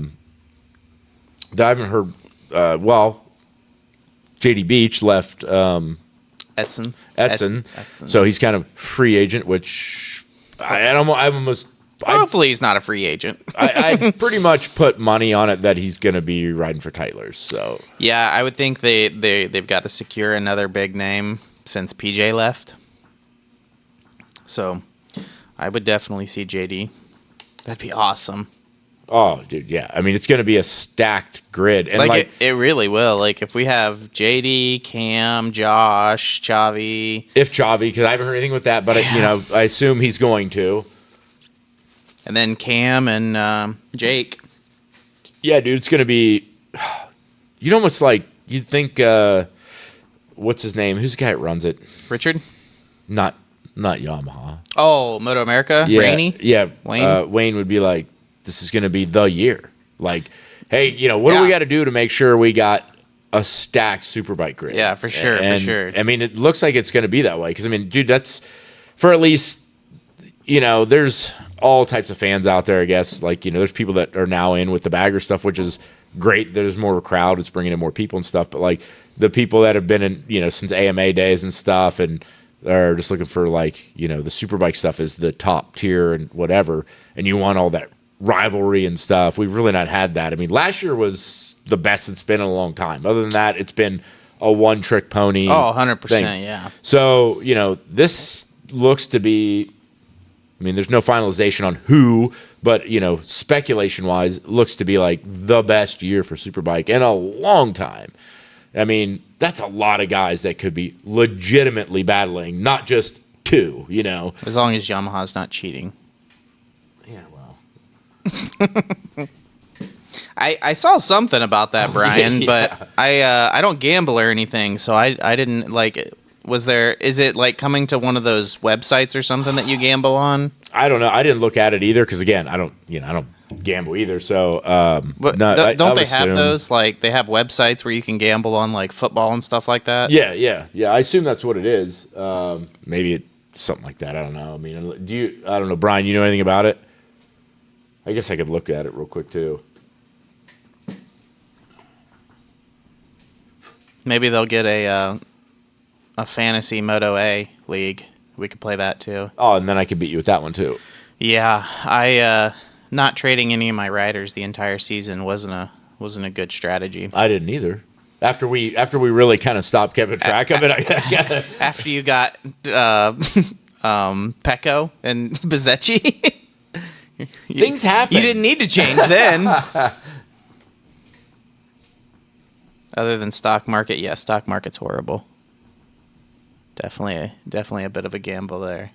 haven't heard. JD Beach left Edson. So he's kind of free agent, which I'm almost. Hopefully, he's not a free agent. I pretty much put money on it that he's going to be riding for Tytlers. So yeah, I would think they've got to secure another big name since PJ left. So I would definitely see JD. That'd be awesome. Oh, dude, yeah. I mean, it's going to be a stacked grid, and it really will. Like if we have JD, Cam, Josh, Chavi. If Chavi, because I haven't heard anything with that, but I assume he's going to. And then Cam and Jake. Yeah, dude, it's going to be. You'd almost you'd think. What's his name? Who's the guy that runs it? Richard. Not Yamaha. Oh, Moto America. Yeah, Rainey. Yeah, Wayne. Wayne would be like, this is going to be the year. Like, hey, what do we got to do to make sure we got a stacked Superbike grid? Yeah, for sure, for sure. I mean, it looks like it's going to be that way because, I mean, dude, that's for at least, there's all types of fans out there, I guess. Like, there's people that are now in with the bagger stuff, which is great. There's more of a crowd. It's bringing in more people and stuff. But, like, the people that have been in, since AMA days and stuff and are just looking for, the Superbike stuff is the top tier and whatever. And you want all that rivalry and stuff. We've really not had that. I mean, last year was the best it's been in a long time. Other than that, it's been a one-trick pony. Oh, 100%, thing. yeah. So, this looks to be, I mean, there's no finalization on who, but, speculation-wise, looks to be like the best year for Superbike in a long time. I mean, that's a lot of guys that could be legitimately battling, not just two, As long as Yamaha's not cheating. Yeah, well. I saw something about that, Brian, Yeah. but I don't gamble or anything, so I didn't is it coming to one of those websites or something that you gamble on? I don't know. I didn't look at it either because, again, I don't gamble either. So, But don't they have those? They have websites where you can gamble on football and stuff like that. Yeah. I assume that's what it is. Maybe it's something like that. I don't know. I mean, I don't know, Brian. You know anything about it? I guess I could look at it real quick too. Maybe they'll get a fantasy Moto A league. We could play that too. Oh, and then I could beat you with that one too. Yeah, I not trading any of my riders the entire season wasn't a good strategy. I didn't either. After we really kind of stopped keeping track of it, after you got Pecco and Bezecchi, things happen. You didn't need to change then. Other than stock market, yeah, stock market's horrible. Definitely a bit of a gamble there.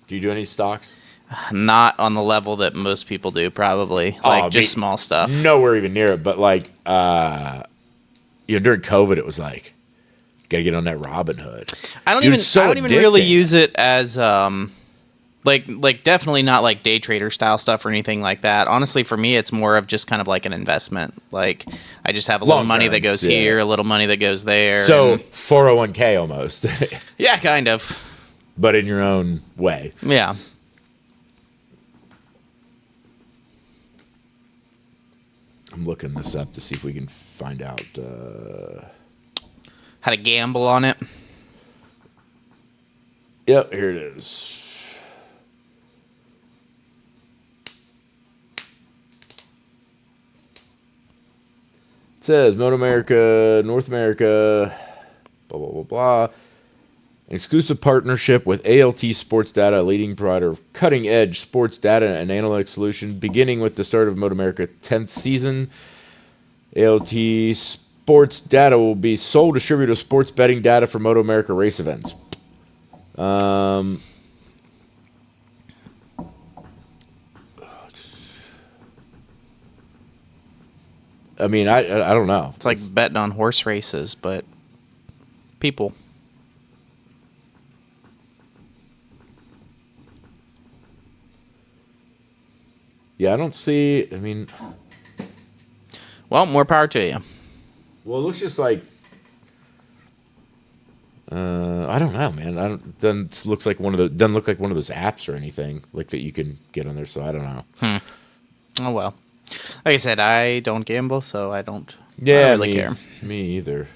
Do you do any stocks? Not on the level that most people do, probably. Just small stuff. Nowhere even near it. But during COVID, it was gotta get on that Robinhood. I don't even really use it as definitely not day trader style stuff or anything like that. Honestly, for me, it's more of just kind of an investment. I just have a little money that goes here, a little money that goes there. So 401k almost. Yeah, kind of. But in your own way. Yeah. I'm looking this up to see if we can find out how to gamble on it. Yep, here it is. It says Moto America, North America, blah, blah, blah, blah. Exclusive partnership with ALT Sports Data, a leading provider of cutting-edge sports data and analytics solutions, beginning with the start of Moto America 10th season. ALT Sports Data will be sole distributor of sports betting data for Moto America race events. I mean, I don't know. It's like betting on horse races, but people. Yeah, I don't see. I mean, well, more power to you. Well, it looks just like. I don't know, man. I don't. Doesn't looks like one of the. Doesn't look like one of those apps or anything like that you can get on there. So I don't know. Oh well. Like I said, I don't gamble, so I don't. Yeah, I don't really care. Me either.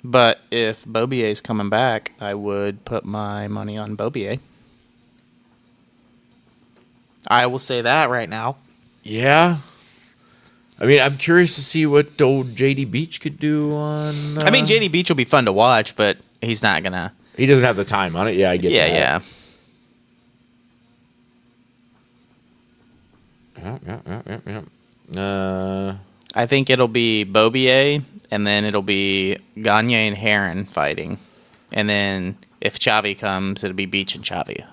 But if Bobier's coming back, I would put my money on Bobier. I will say that right now. Yeah. I mean, I'm curious to see what old JD Beach could do on. I mean, JD Beach will be fun to watch, but he's not gonna. He doesn't have the time on it. Yeah, I get that. Yeah. I think it'll be Bobier, and then it'll be Gagne and Heron fighting, and then if Xavi comes, it'll be Beach and Xavi.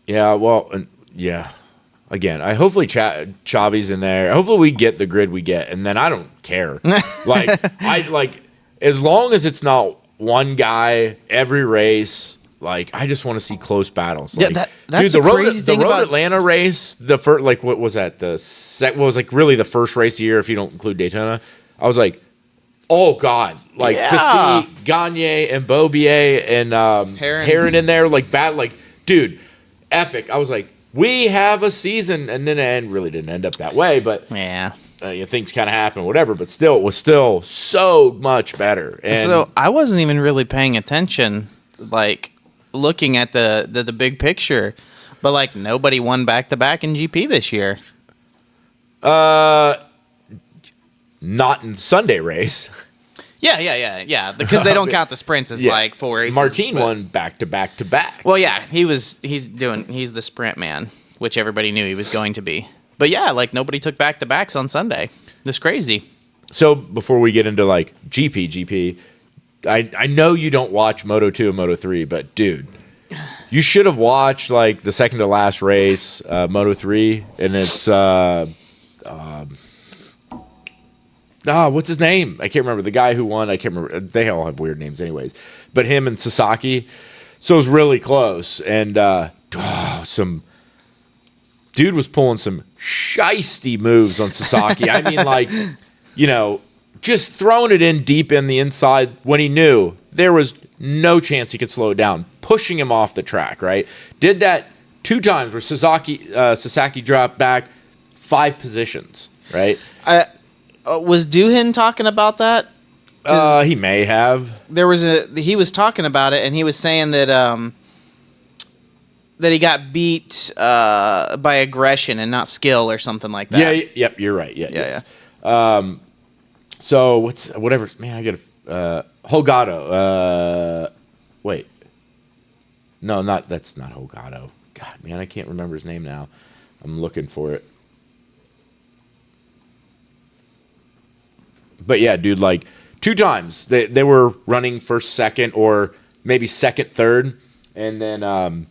Yeah, well, yeah. Again, I hopefully Xavi's in there. Hopefully we get the grid we get, and then I don't care. As long as it's not one guy every race. Like, I just want to see close battles. Like, yeah, that's dude, the crazy thing the road about Atlanta race. The first, like, what was that? What was like really the first race of the year if you don't include Daytona. I was like, oh god, like to see Gagne and Bobier and Heron in there, like dude, epic. I was like, we have a season, and then it really didn't end up that way, but yeah. Things kind of happen, whatever. But still, it was still so much better. And So I wasn't even really paying attention, like looking at the big picture, but like nobody won back to back in GP this year. not in Sunday race. Yeah. Because they don't count the sprints as like 4 races. Martin won back to back to back. Well, yeah, he's the sprint man, which everybody knew he was going to be. But yeah, like nobody took back to backs on Sunday. That's crazy. So before we get into like GP, I know you don't watch Moto 2 and Moto 3, but dude, you should have watched like the second to last race, Moto 3, and it's what's his name? I can't remember. The guy who won, I can't remember. They all have weird names anyways. But him and Sasaki. So it was really close. And some dude was pulling some shiesty moves on Sasaki. I mean, like, just throwing it in deep in the inside when he knew there was no chance he could slow it down, pushing him off the track, right? Did that 2 times where Sasaki dropped back 5 positions, right? Was Doohan talking about that? He may have. He was talking about it, and he was saying that that he got beat by aggression and not skill or something like that. Yeah, yep, you're right. Yeah. So whatever, man, I got Holgado. Wait. No, that's not Holgado. God, man, I can't remember his name now. I'm looking for it. But yeah, dude, like 2 times they were running first, second, or maybe second, third, and then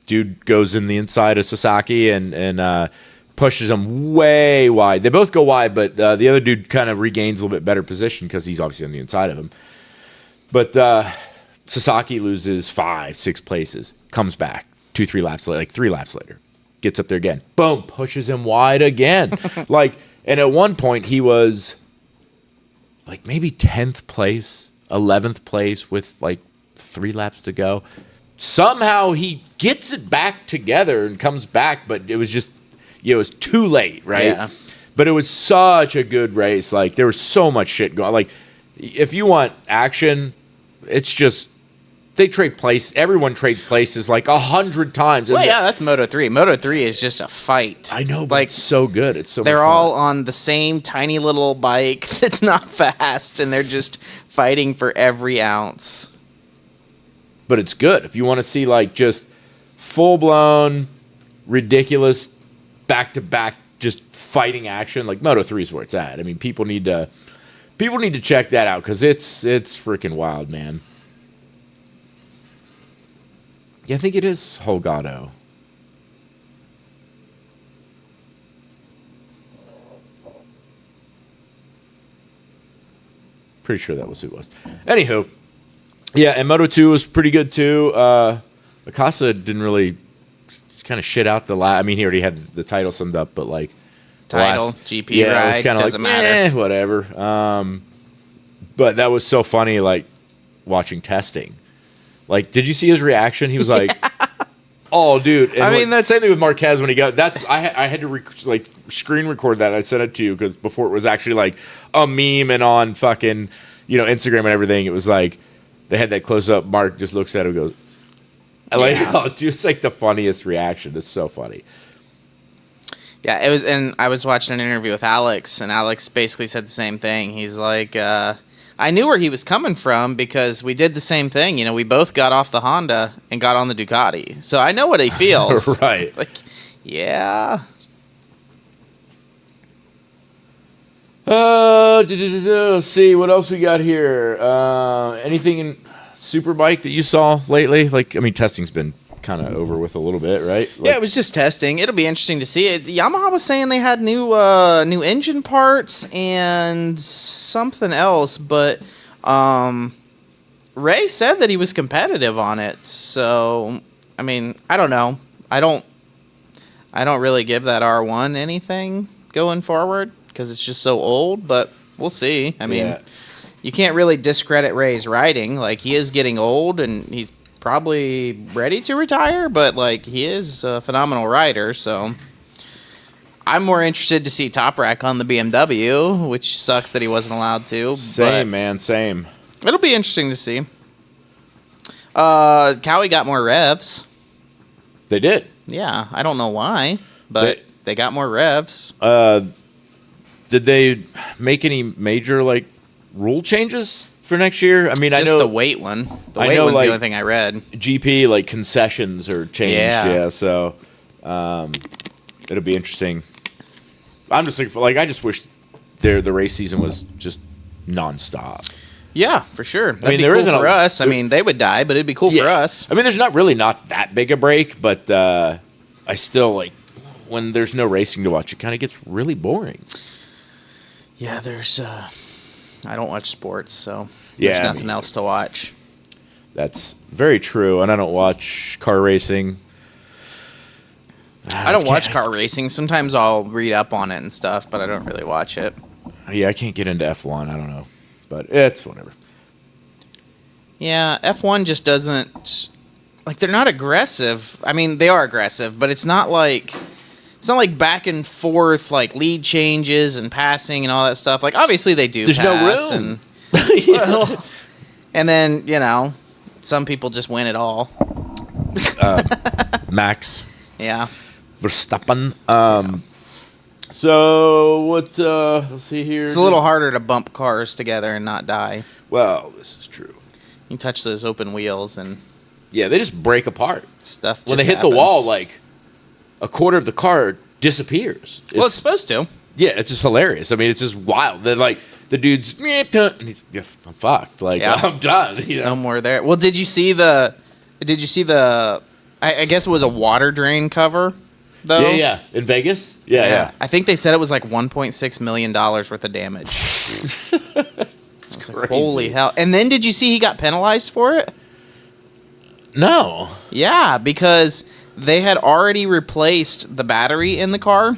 dude goes in the inside of Sasaki and pushes him way wide. They both go wide, but the other dude kind of regains a little bit better position because he's obviously on the inside of him. But Sasaki loses 5, 6 places, comes back 2, 3 laps later, like 3 laps later, gets up there again, boom, pushes him wide again, And at one point, he was like maybe 10th place, 11th place with like 3 laps to go. Somehow he gets it back together and comes back, but it was just, it was too late, right? Yeah. But it was such a good race. Like, there was so much shit going on. Like, if you want action, it's just, everyone trades places like 100 times. Well, yeah, that's Moto 3. Moto 3 is just a fight. I know, but like, it's so good. It's so much fun. They're all on the same tiny little bike that's not fast, and they're just fighting for every ounce. But it's good. If you want to see, like, just full-blown, ridiculous, back-to-back, just fighting action, like, Moto 3 is where it's at. I mean, people need to check that out, because it's freaking wild, man. Yeah, I think it is Holgado. Pretty sure that was who it was. Anywho, Yeah, and Moto 2 was pretty good too. Mikasa didn't really kind of shit out the last. I mean, he already had the title summed up, but like Title, GP it was ride, kind of doesn't like, matter. whatever. But that was so funny, like watching testing. Like, did you see his reaction? He was like, "Oh, dude!" And I mean, like, that's same thing with Marquez when he got. I had to screen record that. I sent it to you because before it was actually like a meme and on fucking Instagram and everything. It was like they had that close up. Mark just looks at him and goes, "I like just like the funniest reaction." It's so funny. Yeah, it was, and I was watching an interview with Alex, and Alex basically said the same thing. He's like, I knew where he was coming from because we did the same thing. We both got off the Honda and got on the Ducati. So I know what he feels. Right. Like, yeah. Let's see what else we got here. Anything in Superbike that you saw lately? Like, I mean, testing's been kind of over with a little bit, right? Yeah, it was just testing. It'll be interesting to see it. Yamaha was saying they had new engine parts and something else, but Ray said that he was competitive on it. So, I mean, I don't know. I don't really give that R1 anything going forward because it's just so old, but we'll see. I mean, you can't really discredit Ray's riding. Like, he is getting old and he's probably ready to retire, but like he is a phenomenal rider, so I'm more interested to see Toprak on the BMW, which sucks that he wasn't allowed to. Same, man, same. It'll be interesting to see. Cowie got more revs. They did. Yeah, I don't know why, but they got more revs. Did they make any major like rule changes for next year? I mean, Just I know the weight one. The I weight know, one's like, the only thing I read. GP like concessions are changed. Yeah. Yeah, so it'll be interesting. I'm just thinking, like, I just wish the race season was just nonstop. Yeah, for sure. That'd mean, be there cool isn't for a- us. I mean, they would die, but it'd be cool for us. I mean, there's not that big a break, but I still like when there's no racing to watch, it kind of gets really boring. Yeah, there's. I don't watch sports, so Yeah, there's I nothing mean- else to watch. That's very true, and I don't watch car racing. I don't watch car racing. Sometimes I'll read up on it and stuff, but I don't really watch it. Yeah, I can't get into F1. I don't know, but it's whatever. Yeah, F1 just doesn't like they're not aggressive. I mean, they are aggressive, but it's not like back and forth like lead changes and passing and all that stuff. Like obviously they do. There's no pass room. And then some people just win it all. Max Yeah. Verstappen. So what? Let's see here. It's a little harder to bump cars together and not die. Well, this is true. You touch those open wheels and Yeah, they just break apart stuff. when just they hit the happens. wall. Like a quarter of the car disappears. Well, it's supposed to. Yeah, it's just hilarious. I mean, it's just wild. They're like the dude's and he's I'm fucked. Like Yeah. I'm done. No more there. Well, did you see the? I guess it was a water drain cover, though. Yeah. In Vegas. Yeah. I think they said it was like $1.6 million worth of damage. It's Like, holy hell! And then did you see he got penalized for it? No. Yeah, because they had already replaced the battery in the car.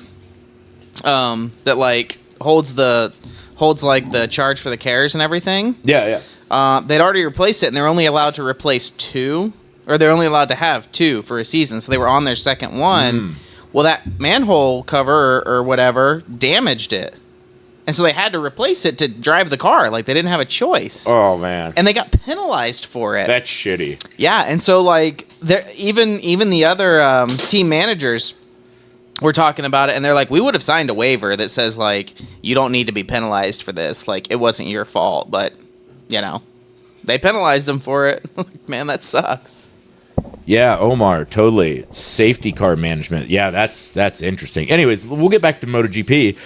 That like holds like the charge for the cares and everything. Yeah. They'd already replaced it, and they're only allowed to replace two, or they're only allowed to have two for a season. So they were on their second one. Well, that manhole cover or whatever damaged it, and so they had to replace it to drive the car. Like they didn't have a choice, Oh man. and they got penalized for it. That's shitty. Yeah, and so like even the other team managers were talking about it, and they're like, we would have signed a waiver that says like you don't need to be penalized for this. Like it wasn't your fault, but they penalized them for it. Man, that sucks. Yeah, Omar, totally. Safety car management. Yeah, that's interesting. Anyways, we'll get back to MotoGP.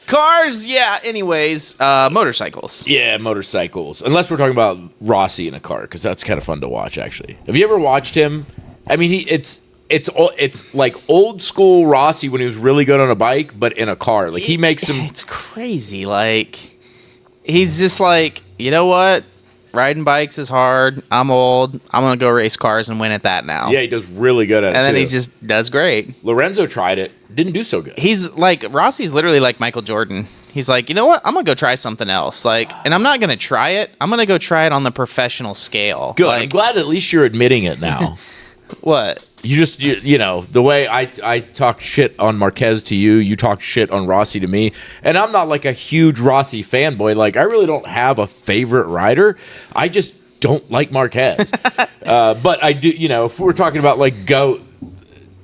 Cars, yeah. Anyways, motorcycles. Yeah, motorcycles. Unless we're talking about Rossi in a car, because that's kind of fun to watch. Actually, have you ever watched him? I mean, it's like old school Rossi when he was really good on a bike, but in a car. Like he makes some. It's crazy. Like he's just like, you know what? Riding bikes is hard. I'm old. I'm going to go race cars and win at that now. Yeah, he does really good at it, And then too. he just does great. Lorenzo tried it. Didn't do so good. He's like, Rossi's literally like Michael Jordan. He's like, you know what? I'm going to go try something else. Like, and I'm not going to try it. I'm going to go try it on the professional scale. Good. Like, I'm glad at least you're admitting it now. what? You know, the way I talk shit on Marquez to you, you talk shit on Rossi to me. And I'm not like a huge Rossi fanboy. Like, I really don't have a favorite rider. I just don't like Marquez. But I do, you know, if we're talking about like GOAT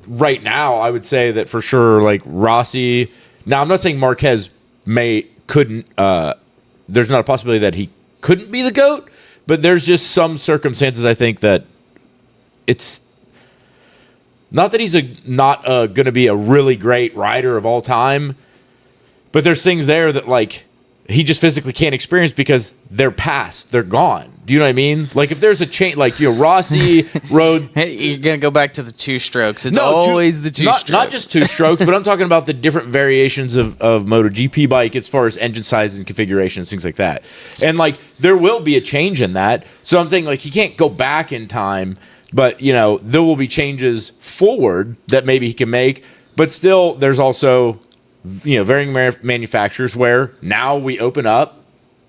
right now, I would say that for sure, like Rossi. Now, I'm not saying Marquez couldn't, there's not a possibility that he couldn't be the GOAT, but there's just some circumstances I think that it's not that he's not going to be a really great rider of all time, but there's things there that like he just physically can't experience because they're past, they're gone. Do you know what I mean? Like if there's a change, like Rossi rode. Hey, you're gonna go back to the two strokes. It's always the two strokes. Not just two strokes, but I'm talking about the different variations of MotoGP bike as far as engine size and configurations, things like that. And like there will be a change in that. So I'm saying like he can't go back in time, but you know there will be changes forward that maybe he can make. But still, there's also varying manufacturers where now we open up.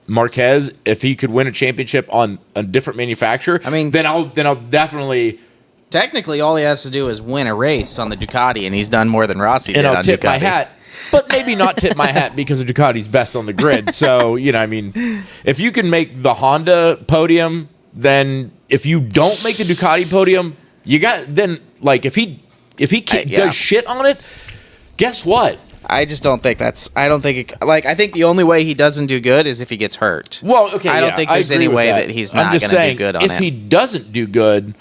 Marquez, if he could win a championship on a different manufacturer, I mean, then I'll definitely. Technically, all he has to do is win a race on the Ducati, and he's done more than Rossi did And I'll on tip Ducati. my hat, but maybe not tip my hat because the Ducati's best on the grid. So I mean, if you can make the Honda podium, then if you don't make the Ducati podium, you got then like if he does shit on it, guess what? I just don't think that's. I don't think it. Like I think the only way he doesn't do good is if he gets hurt. Well, okay. I don't think there's any way that he's not going to do good on it. If he doesn't do good,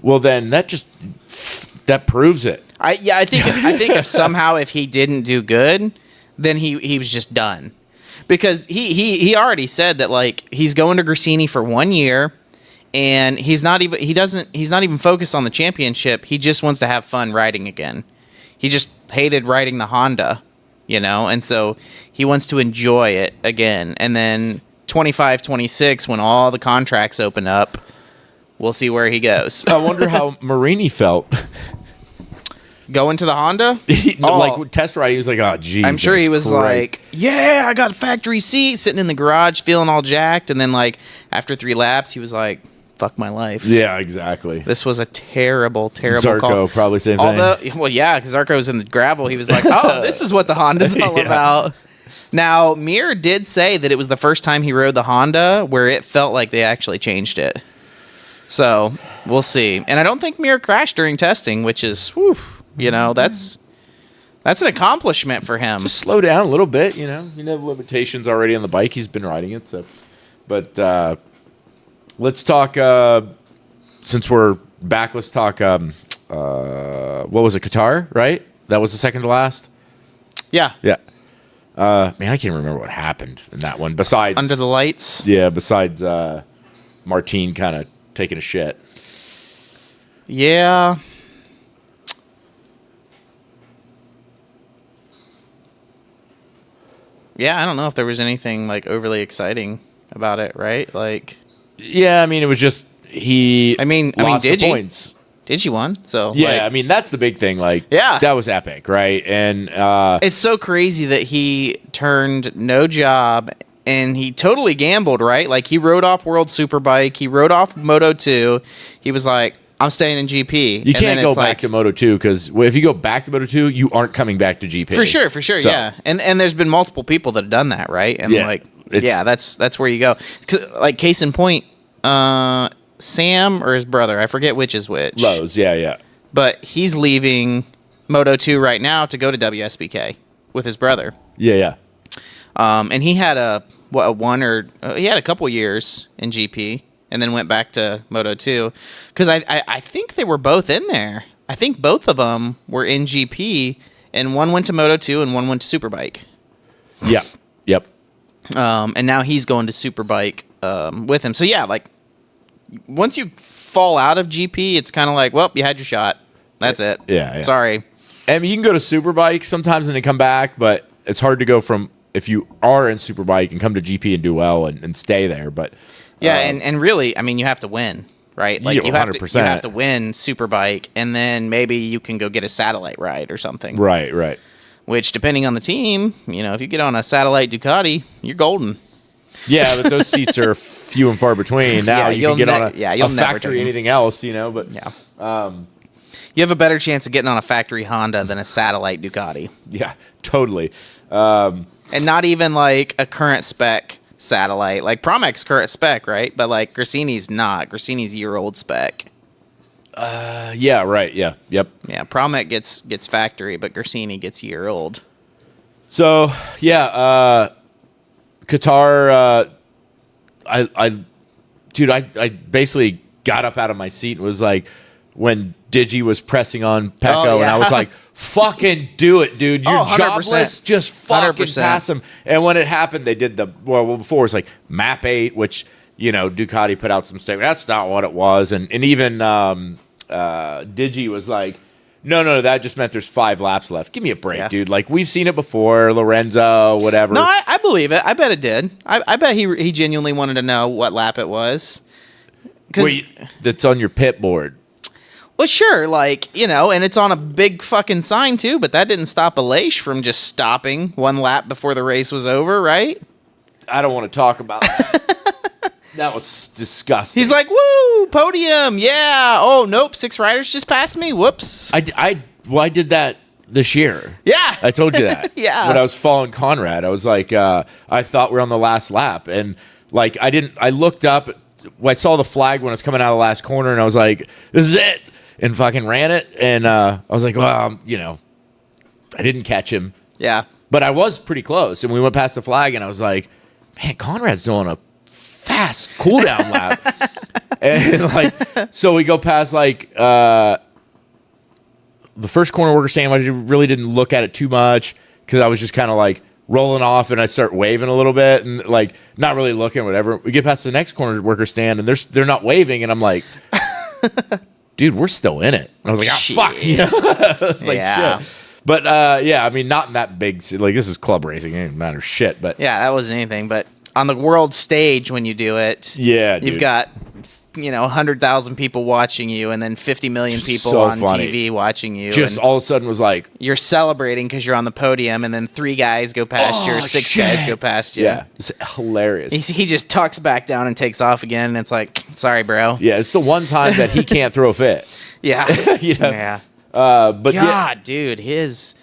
well, then that proves it. I think if somehow if he didn't do good, then he was just done, because he already said that like he's going to Gresini for 1 year, and he's not even focused on the championship. He just wants to have fun riding again. He just hated riding the Honda, and so he wants to enjoy it again. And then 25, 26, when all the contracts open up, we'll see where he goes. I wonder how Marini felt. Going to the Honda? Like with test riding, he was like, oh, geez. I'm sure he was like, yeah, I got a factory seat, sitting in the garage, feeling all jacked. And then like after 3 laps, he was like, fuck my life. Yeah, exactly. This was a terrible Zarco, call. probably same thing. Well, yeah, because Zarco was in the gravel. He was like, oh, this is what the Honda's all about. Now, Mir did say that it was the first time he rode the Honda where it felt like they actually changed it. So, we'll see. And I don't think Mir crashed during testing, which is, that's an accomplishment for him. Just slow down a little bit, You know limitations already on the bike. He's been riding it, so. But, let's talk, since we're back, let's talk, what was it, Qatar, right? That was the second to last? Yeah. Yeah. Man, I can't remember what happened in that one. Besides... Under the lights? Yeah, besides Martin kind of taking a shit. Yeah. Yeah, I don't know if there was anything, like, overly exciting about it, right? Like... Yeah, I mean, it was just he. I mean, did points. Did you won? So yeah, like, I mean that's the big thing. Like, yeah, that was epic, right? And it's so crazy that he turned no job and he totally gambled, right? Like he rode off World Superbike, he rode off Moto 2. He was like, I'm staying in GP. You can't go back to Moto 2 because if you go back to Moto 2, you aren't coming back to GP. For sure, so. Yeah. And there's been multiple people that have done that, right? And that's where you go. Like case in point, Sam or his brother, I forget which is which. Lowe's, yeah. But he's leaving Moto 2 right now to go to WSBK with his brother. Yeah. And he had he had a couple years in GP and then went back to Moto 2 because I think they were both in there. I think both of them were in GP, and one went to Moto 2 and one went to Superbike. Yeah. Yep. And now he's going to Superbike with him. So yeah, like once you fall out of GP, it's kind of like, well, you had your shot. That's it. Yeah. Sorry. I mean, you can go to Superbike sometimes and then come back, but it's hard to go from if you are in Superbike and come to GP and do well and stay there. But yeah, and really, I mean, you have to win, right? Like Yeah, you have 100%. you have to win Superbike, and then maybe you can go get a satellite ride or something. right. Which, depending on the team, if you get on a satellite Ducati, you're golden. Yeah, but those seats are few and far between. Now you can get on a you'll never factory, take 'em. anything else, But Yeah. You have a better chance of getting on a factory Honda than a satellite Ducati. yeah, totally. And not even like a current spec satellite. Like Promac's current spec, right? But like Grassini's not. Grassini's year-old spec. Yeah, right. Yeah, yep. Yeah, Pramac gets factory, but Grassini gets year-old. So yeah, Qatar. I basically got up out of my seat and was like, when Digi was pressing on Pecco, Oh, yeah. and I was like, "Fucking do it, dude! You're 100%. jobless. Just fucking 100%. pass him." And when it happened, they did well before it was like Map 8, which Ducati put out some statement. That's not what it was, and even Digi was like, No, that just meant there's 5 laps left. Give me a break, Yeah. dude. Like, we've seen it before, Lorenzo, whatever. No, I believe it. I bet it did. I bet he genuinely wanted to know what lap it was. Wait, that's on your pit board. Well, sure, and it's on a big fucking sign too, but that didn't stop Aleix from just stopping 1 lap before the race was over, right? I don't want to talk about that. That was disgusting. He's like, woo, podium, yeah. Oh, nope, 6 riders just passed me. Whoops. I did that this year. Yeah. I told you that. Yeah. When I was following Conrad, I was like, I thought we were on the last lap. And, I looked up. I saw the flag when I was coming out of the last corner, and I was like, this is it. And fucking ran it. And I was like, well, I didn't catch him. Yeah. But I was pretty close. And we went past the flag, and I was like, man, Conrad's doing a fast cooldown lap. And so we go past the first corner worker stand. I really didn't look at it too much because I was just kind of rolling off, and I start waving a little bit and not really looking, whatever. We get past the next corner worker stand, and they're not waving, and I'm like, dude, we're still in it. And I was like, fuck. It's like, Yeah. shit. But not in that big. This is club racing. It doesn't matter shit. But Yeah, that wasn't anything. But on the world stage, when you do it, yeah, you've dude. got 100,000 people watching you, and then 50 million people So on funny. TV watching you. Just and all of a sudden was like, you're celebrating because you're on the podium, and then 3 guys go past you, or 6 shit. guys go past you. yeah, it's hilarious. He just tucks back down and takes off again, and it's like, sorry, bro. Yeah, it's the one time that he can't throw a fit. Yeah. Yeah. Yeah. But God, dude, his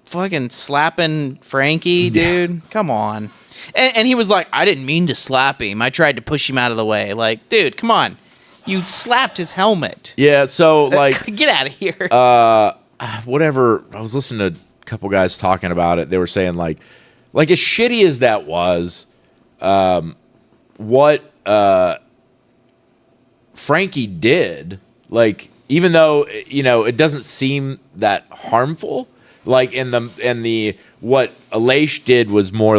fucking slapping Frankie, dude. Come on. And he was like, I didn't mean to slap him. I tried to push him out of the way. Like, dude, come on. You slapped his helmet. yeah, so Get out of here. whatever. I was listening to a couple guys talking about it. They were saying as shitty as that was, what Frankie did, even though it doesn't seem that harmful, and the what Aleix did was more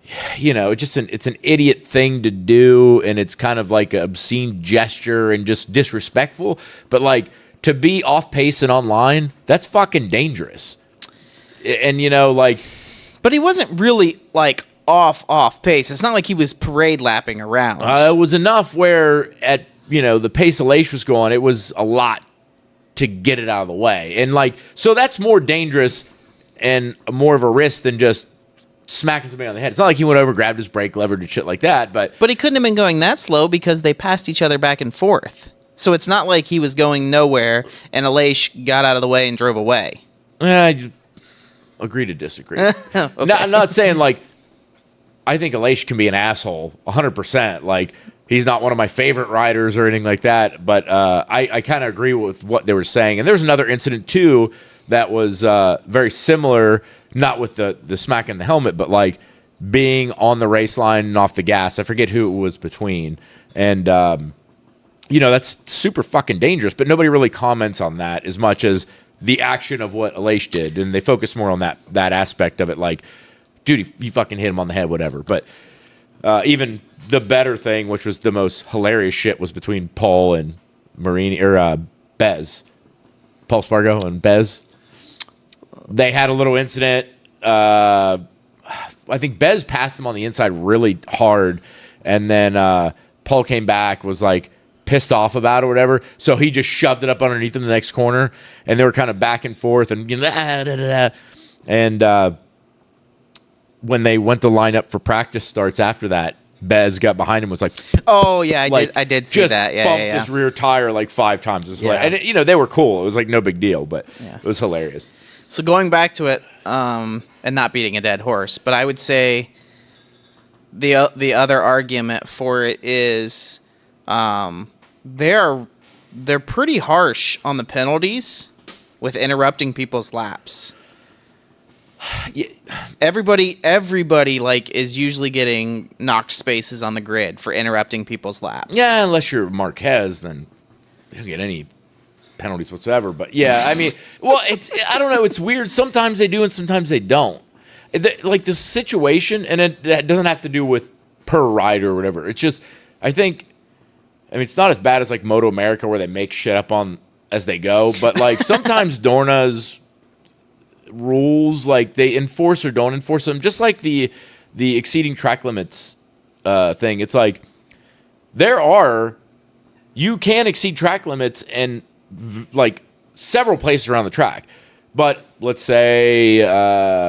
it's an idiot thing to do, and it's kind of like an obscene gesture and just disrespectful. But to be off pace and online, that's fucking dangerous. And but he wasn't really off pace. It's not like he was parade lapping around. it was enough where at the pace Aleix was going, it was a lot to get it out of the way, and so that's more dangerous and more of a risk than just smacking somebody on the head. It's not like he went over, grabbed his brake lever, and shit like that. But he couldn't have been going that slow because they passed each other back and forth. So it's not like he was going nowhere and Aleix got out of the way and drove away. I agree to disagree. Okay. No, I'm not saying I think Aleix can be an asshole 100%. He's not one of my favorite riders or anything like that. But I kind of agree with what they were saying. And there's another incident too that was very similar, not with the smack in the helmet, but being on the race line and off the gas. I forget who it was between. And, that's super fucking dangerous, but nobody really comments on that as much as the action of what Aleix did. And they focus more on that aspect of it. Dude, you fucking hit him on the head, whatever. But even the better thing, which was the most hilarious shit, was between Paul and Marini, or Bez. Paul Spargo and Bez. They had a little incident. I think Bez passed him on the inside really hard, and then Paul came back, was like pissed off about it or whatever, so he just shoved it up underneath him in the next corner, and they were kind of back and forth, and and when they went to line up for practice starts after that, Bez got behind him, was like, oh yeah, I did see just that. Yeah, bumped yeah. his rear tire like 5 times. It was Yeah. hilarious. And they were cool. It was like no big deal, but it was hilarious. So going back to it, and not beating a dead horse, but I would say the other argument for it is they're pretty harsh on the penalties with interrupting people's laps. Yeah. Everybody like is usually getting knocked spaces on the grid for interrupting people's laps. Yeah, unless you're Marquez, then you don't get any penalties whatsoever. But yeah, I mean, well, I don't know. It's weird. Sometimes they do, and sometimes they don't. Like the situation, and it doesn't have to do with per rider or whatever. It's just, I mean, it's not as bad as like Moto America where they make shit up on as they go. But like sometimes Dorna's rules, like they enforce or don't enforce them, just like the exceeding track limits thing. It's like you can exceed track limits and like several places around the track, but let's say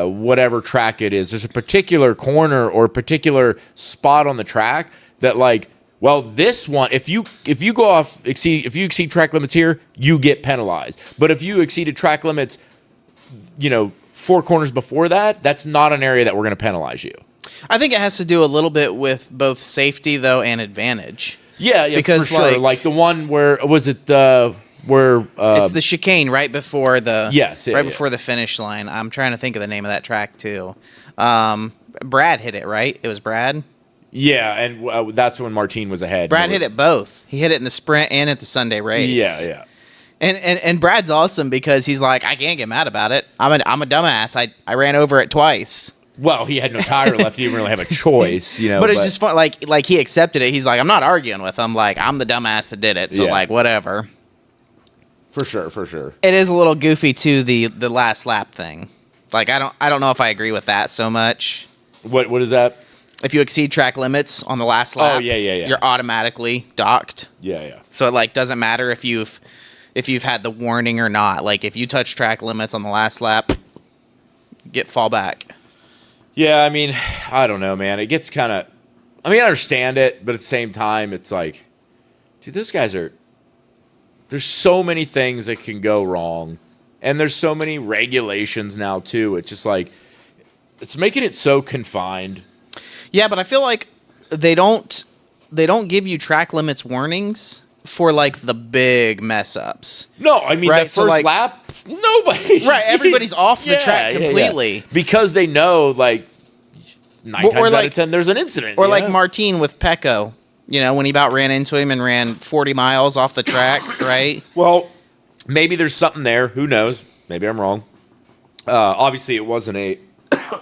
whatever track it is, there's a particular corner or a particular spot on the track that like, well, this one, if you exceed track limits here, you get penalized. But if you exceeded track limits 4 corners before that, that's not an area that we're going to penalize you. I think it has to do a little bit with both safety though and advantage. Yeah, because for sure. Like the one where was it? Where it's the chicane right before the before the finish line. I'm trying to think of the name of that track too. Brad hit it right. It was Brad. Yeah, and that's when Martin was ahead. Brad hit it both. He hit it in the sprint and at the Sunday race. Yeah. And Brad's awesome because he's like, I can't get mad about it. I'm a dumbass. I ran over it twice. Well, he had no tire left. He didn't really have a choice, But it's just fun. Like he accepted it. He's like, I'm not arguing with him. Like I'm the dumbass that did it. So like whatever. For sure. It is a little goofy too. The last lap thing. Like I don't know if I agree with that so much. What is that? If you exceed track limits on the last lap, you're automatically docked. Yeah. So it like doesn't matter if you've had the warning or not. Like if you touch track limits on the last lap, get fall back. Yeah, I mean, I don't know, man. It gets kind of, I understand it, but at the same time, it's like, dude, those guys there's so many things that can go wrong, and there's so many regulations now too. It's just like, it's making it so confined. Yeah, but I feel like they don't give you track limits warnings for like the big mess ups. No, I mean, right? that first lap, nobody. Right, everybody's off the track completely. Yeah. Because they know, like, 9 times out of 10, there's an incident. Or like Martin with Pecco, when he about ran into him and ran 40 miles off the track, right? Well, maybe there's something there. Who knows? Maybe I'm wrong. Obviously, it wasn't a...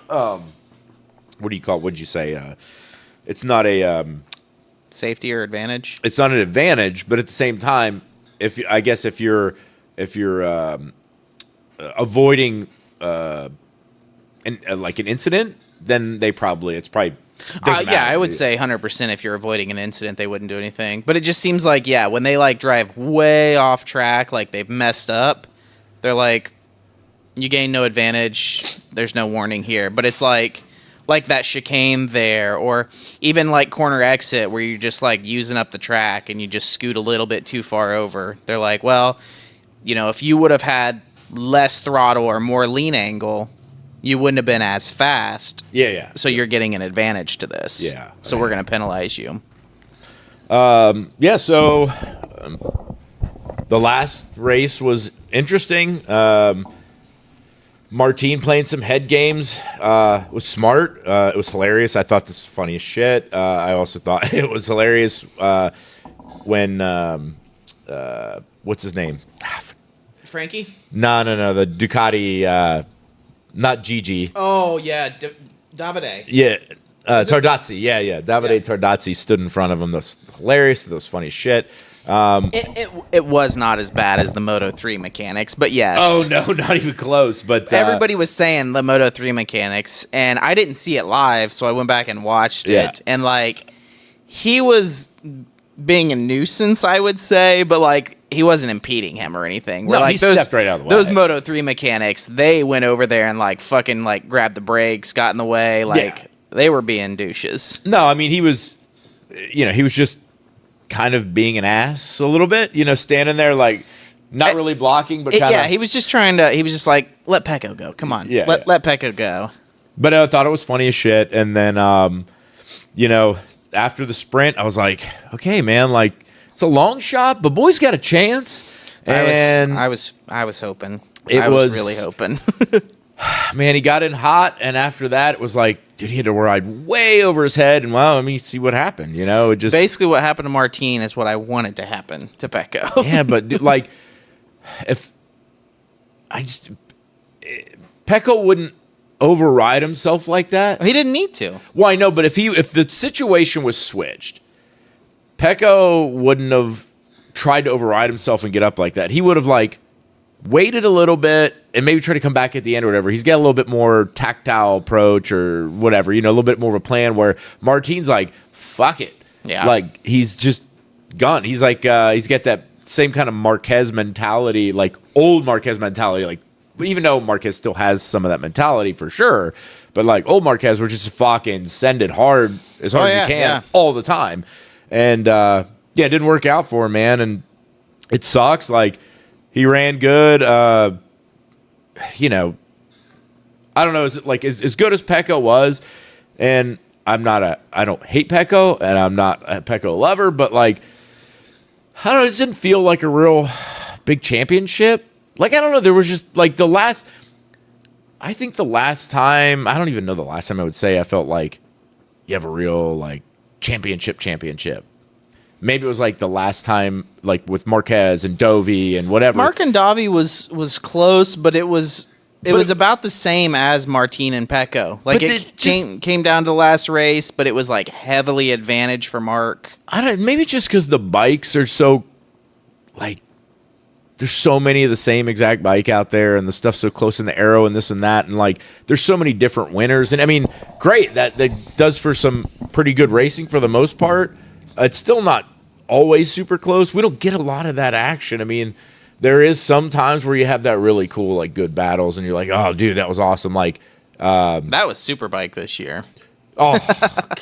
what do you call it? What did you say? It's not a... safety or advantage? It's not an advantage, but at the same time, if you're avoiding like an incident, then it's probably doesn't matter. I would say 100% if you're avoiding an incident, they wouldn't do anything. But it just seems like, when they like drive way off track, like they've messed up, they're like, you gain no advantage, there's no warning here. But it's like that chicane there, or even like corner exit where you're just like using up the track and you just scoot a little bit too far over. They're like, well, if you would have had less throttle or more lean angle, you wouldn't have been as fast. Yeah. So you're getting an advantage to this. Yeah. So we're going to penalize you. So the last race was interesting. Martin playing some head games was smart. It was hilarious. I thought this was funny as shit. I also thought it was hilarious when what's his name? Frankie? No. The Ducati, not Gigi. Oh yeah, Davide. Yeah, Tardazzi. Yeah. Davide Tardazzi stood in front of him. That's hilarious. That was funny as shit. It was not as bad as the Moto 3 mechanics, but yes. Oh no, not even close. But Everybody was saying the Moto 3 mechanics, and I didn't see it live, so I went back and watched it. And like, he was being a nuisance, I would say, but like, he wasn't impeding him or anything. No, like, he stepped right out of the way. Those Moto 3 mechanics, they went over there and like fucking like grabbed the brakes, got in the way, like they were being douches. No, I mean he was just kind of being an ass a little bit, standing there like not really blocking, but kind of. Yeah, he was just trying to. He was just like, let Pecco go. Come on, let Pecco go. But I thought it was funny as shit, and then after the sprint, I was like, okay, man, like it's a long shot, but boy's got a chance. And I was hoping. I was really hoping. Man, he got in hot, and after that, it was like, dude, he had to ride way over his head, and well, let me see what happened. It just basically what happened to Martin is what I wanted to happen to Pecco. Yeah, but dude, like, if Pecco wouldn't override himself like that. He didn't need to. Well, I know, but if the situation was switched, Pecco wouldn't have tried to override himself and get up like that. He would have like waited a little bit and maybe try to come back at the end or whatever. He's got a little bit more tactile approach or whatever, a little bit more of a plan, where Martin's like, fuck it. Yeah. Like, he's just gone. He's like, he's got that same kind of Marquez mentality, like old Marquez mentality, like, even though Marquez still has some of that mentality for sure, but like old Marquez, we're just fucking send it hard as hard as you can all the time. And it didn't work out for him, man. And it sucks. Like, he ran good. I don't know. Is it like as good as Pecco was? And I don't hate Pecco, and I'm not a Pecco lover, but like, I don't know. It just didn't feel like a real big championship. Like, I don't know. There was just like I don't even know the last time I would say I felt like you have a real like championship. Maybe it was like the last time, like with Marquez and Dovey and whatever. Mark and Davi was close, but it was about the same as Martin and Pecco. Like, it came down to the last race, but it was like heavily advantage for Mark. Maybe just because the bikes are so like, there's so many of the same exact bike out there, and the stuff's so close in the aero and this and that, and like there's so many different winners. And I mean, great, that does for some pretty good racing for the most part. It's still not always super close. We don't get a lot of that action. I mean, there is some times where you have that really cool, like, good battles, and you're like, oh, dude, that was awesome. Like, that was Superbike this year. Oh,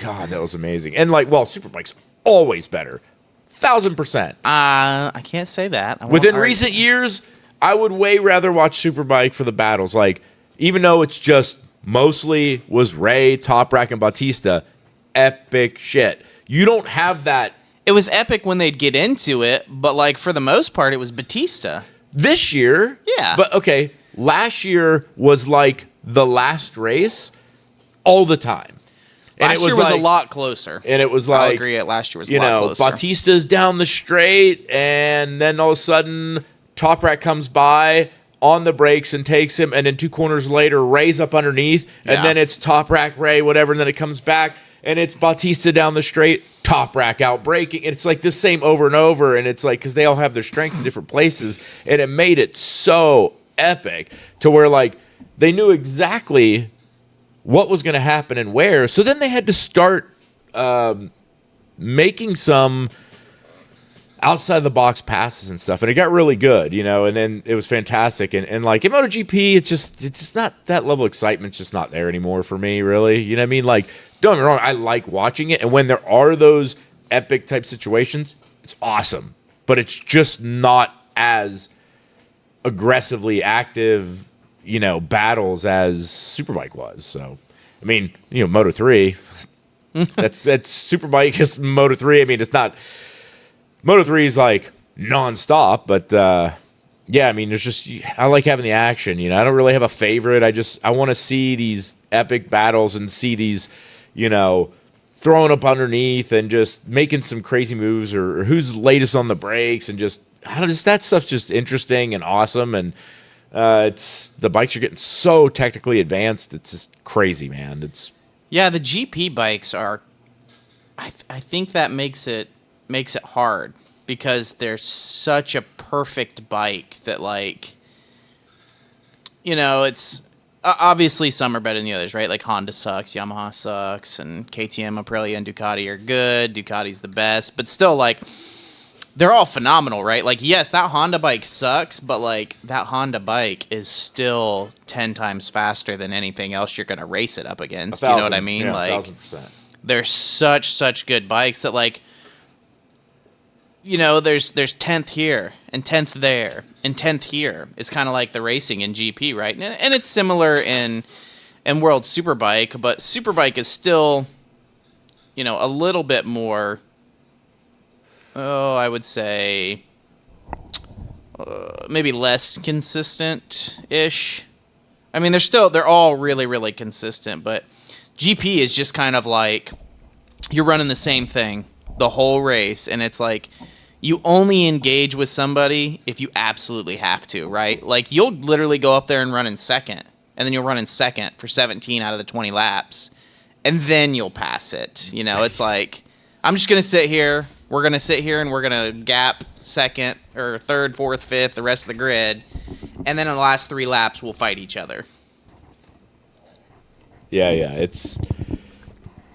God, that was amazing. And like, well, Superbike's always better. 1,000%. I can't say that. Within recent years, I would way rather watch Superbike for the battles. Like, even though it's just mostly was Ray, Toprak, and Bautista, epic shit. You don't have that. It was epic when they'd get into it, but like for the most part, it was Bautista. This year, yeah. But okay, last year was like the last race all the time. And last year was a lot closer. And it was like, I'll agree, last year was a lot closer. Bautista's down the straight, and then all of a sudden, Toprak comes by on the brakes and takes him, and then 2 corners later, Ray's up underneath, and then it's Toprak, Ray, whatever, and then it comes back, and it's Bautista down the straight, Toprak out braking. It's like the same over and over, and it's like, because they all have their strengths in different places, and it made it so epic to where, like, they knew exactly what was going to happen and where. So then they had to start making some outside the box passes and stuff, and it got really good, and then it was fantastic. And like in MotoGP, it's just not, that level of excitement's just not there anymore for me, really. You know what I mean? Like, don't get me wrong, I like watching it, and when there are those epic type situations, it's awesome. But it's just not as aggressively active, battles as Superbike was. So, I mean, Moto3, that's Superbike is Moto3. I mean, it's not, Moto3 is like nonstop, but yeah, I mean, there's just, I like having the action. I don't really have a favorite. I want to see these epic battles and see these, throwing up underneath and just making some crazy moves, or who's latest on the brakes, and that stuff's just interesting and awesome. And the bikes are getting so technically advanced. It's just crazy, man. The GP bikes are, I think that makes it hard because they're such a perfect bike that, like, you know, it's obviously some are better than the others, right? Like Honda sucks, Yamaha sucks, and KTM, Aprilia, and Ducati are good. Ducati's the best, but still, like, they're all phenomenal, right? Like, yes, that Honda bike sucks, but, like, that Honda bike is still 10 times faster than anything else you're going to race it up against. You know what I mean? Yeah, like, 1,000%. they're such good bikes that, like, you know, there's 10th here and 10th there and 10th here. It's kind of like the racing in GP, right? And it's similar in World Superbike, but Superbike is still, you know, a little bit more, I would say maybe less consistent-ish. I mean, they're all really consistent, but GP is just kind of like you're running the same thing the whole race, and it's like you only engage with somebody if you absolutely have to, right? Like, you'll literally go up there and run in second, and then you'll run in second for 17 out of the 20 laps, and then you'll pass it. You know, it's like, I'm just going to sit here, we're going to sit here, and we're going to gap second or third, fourth, fifth, the rest of the grid, and then in the last 3 laps, we'll fight each other. Yeah, it's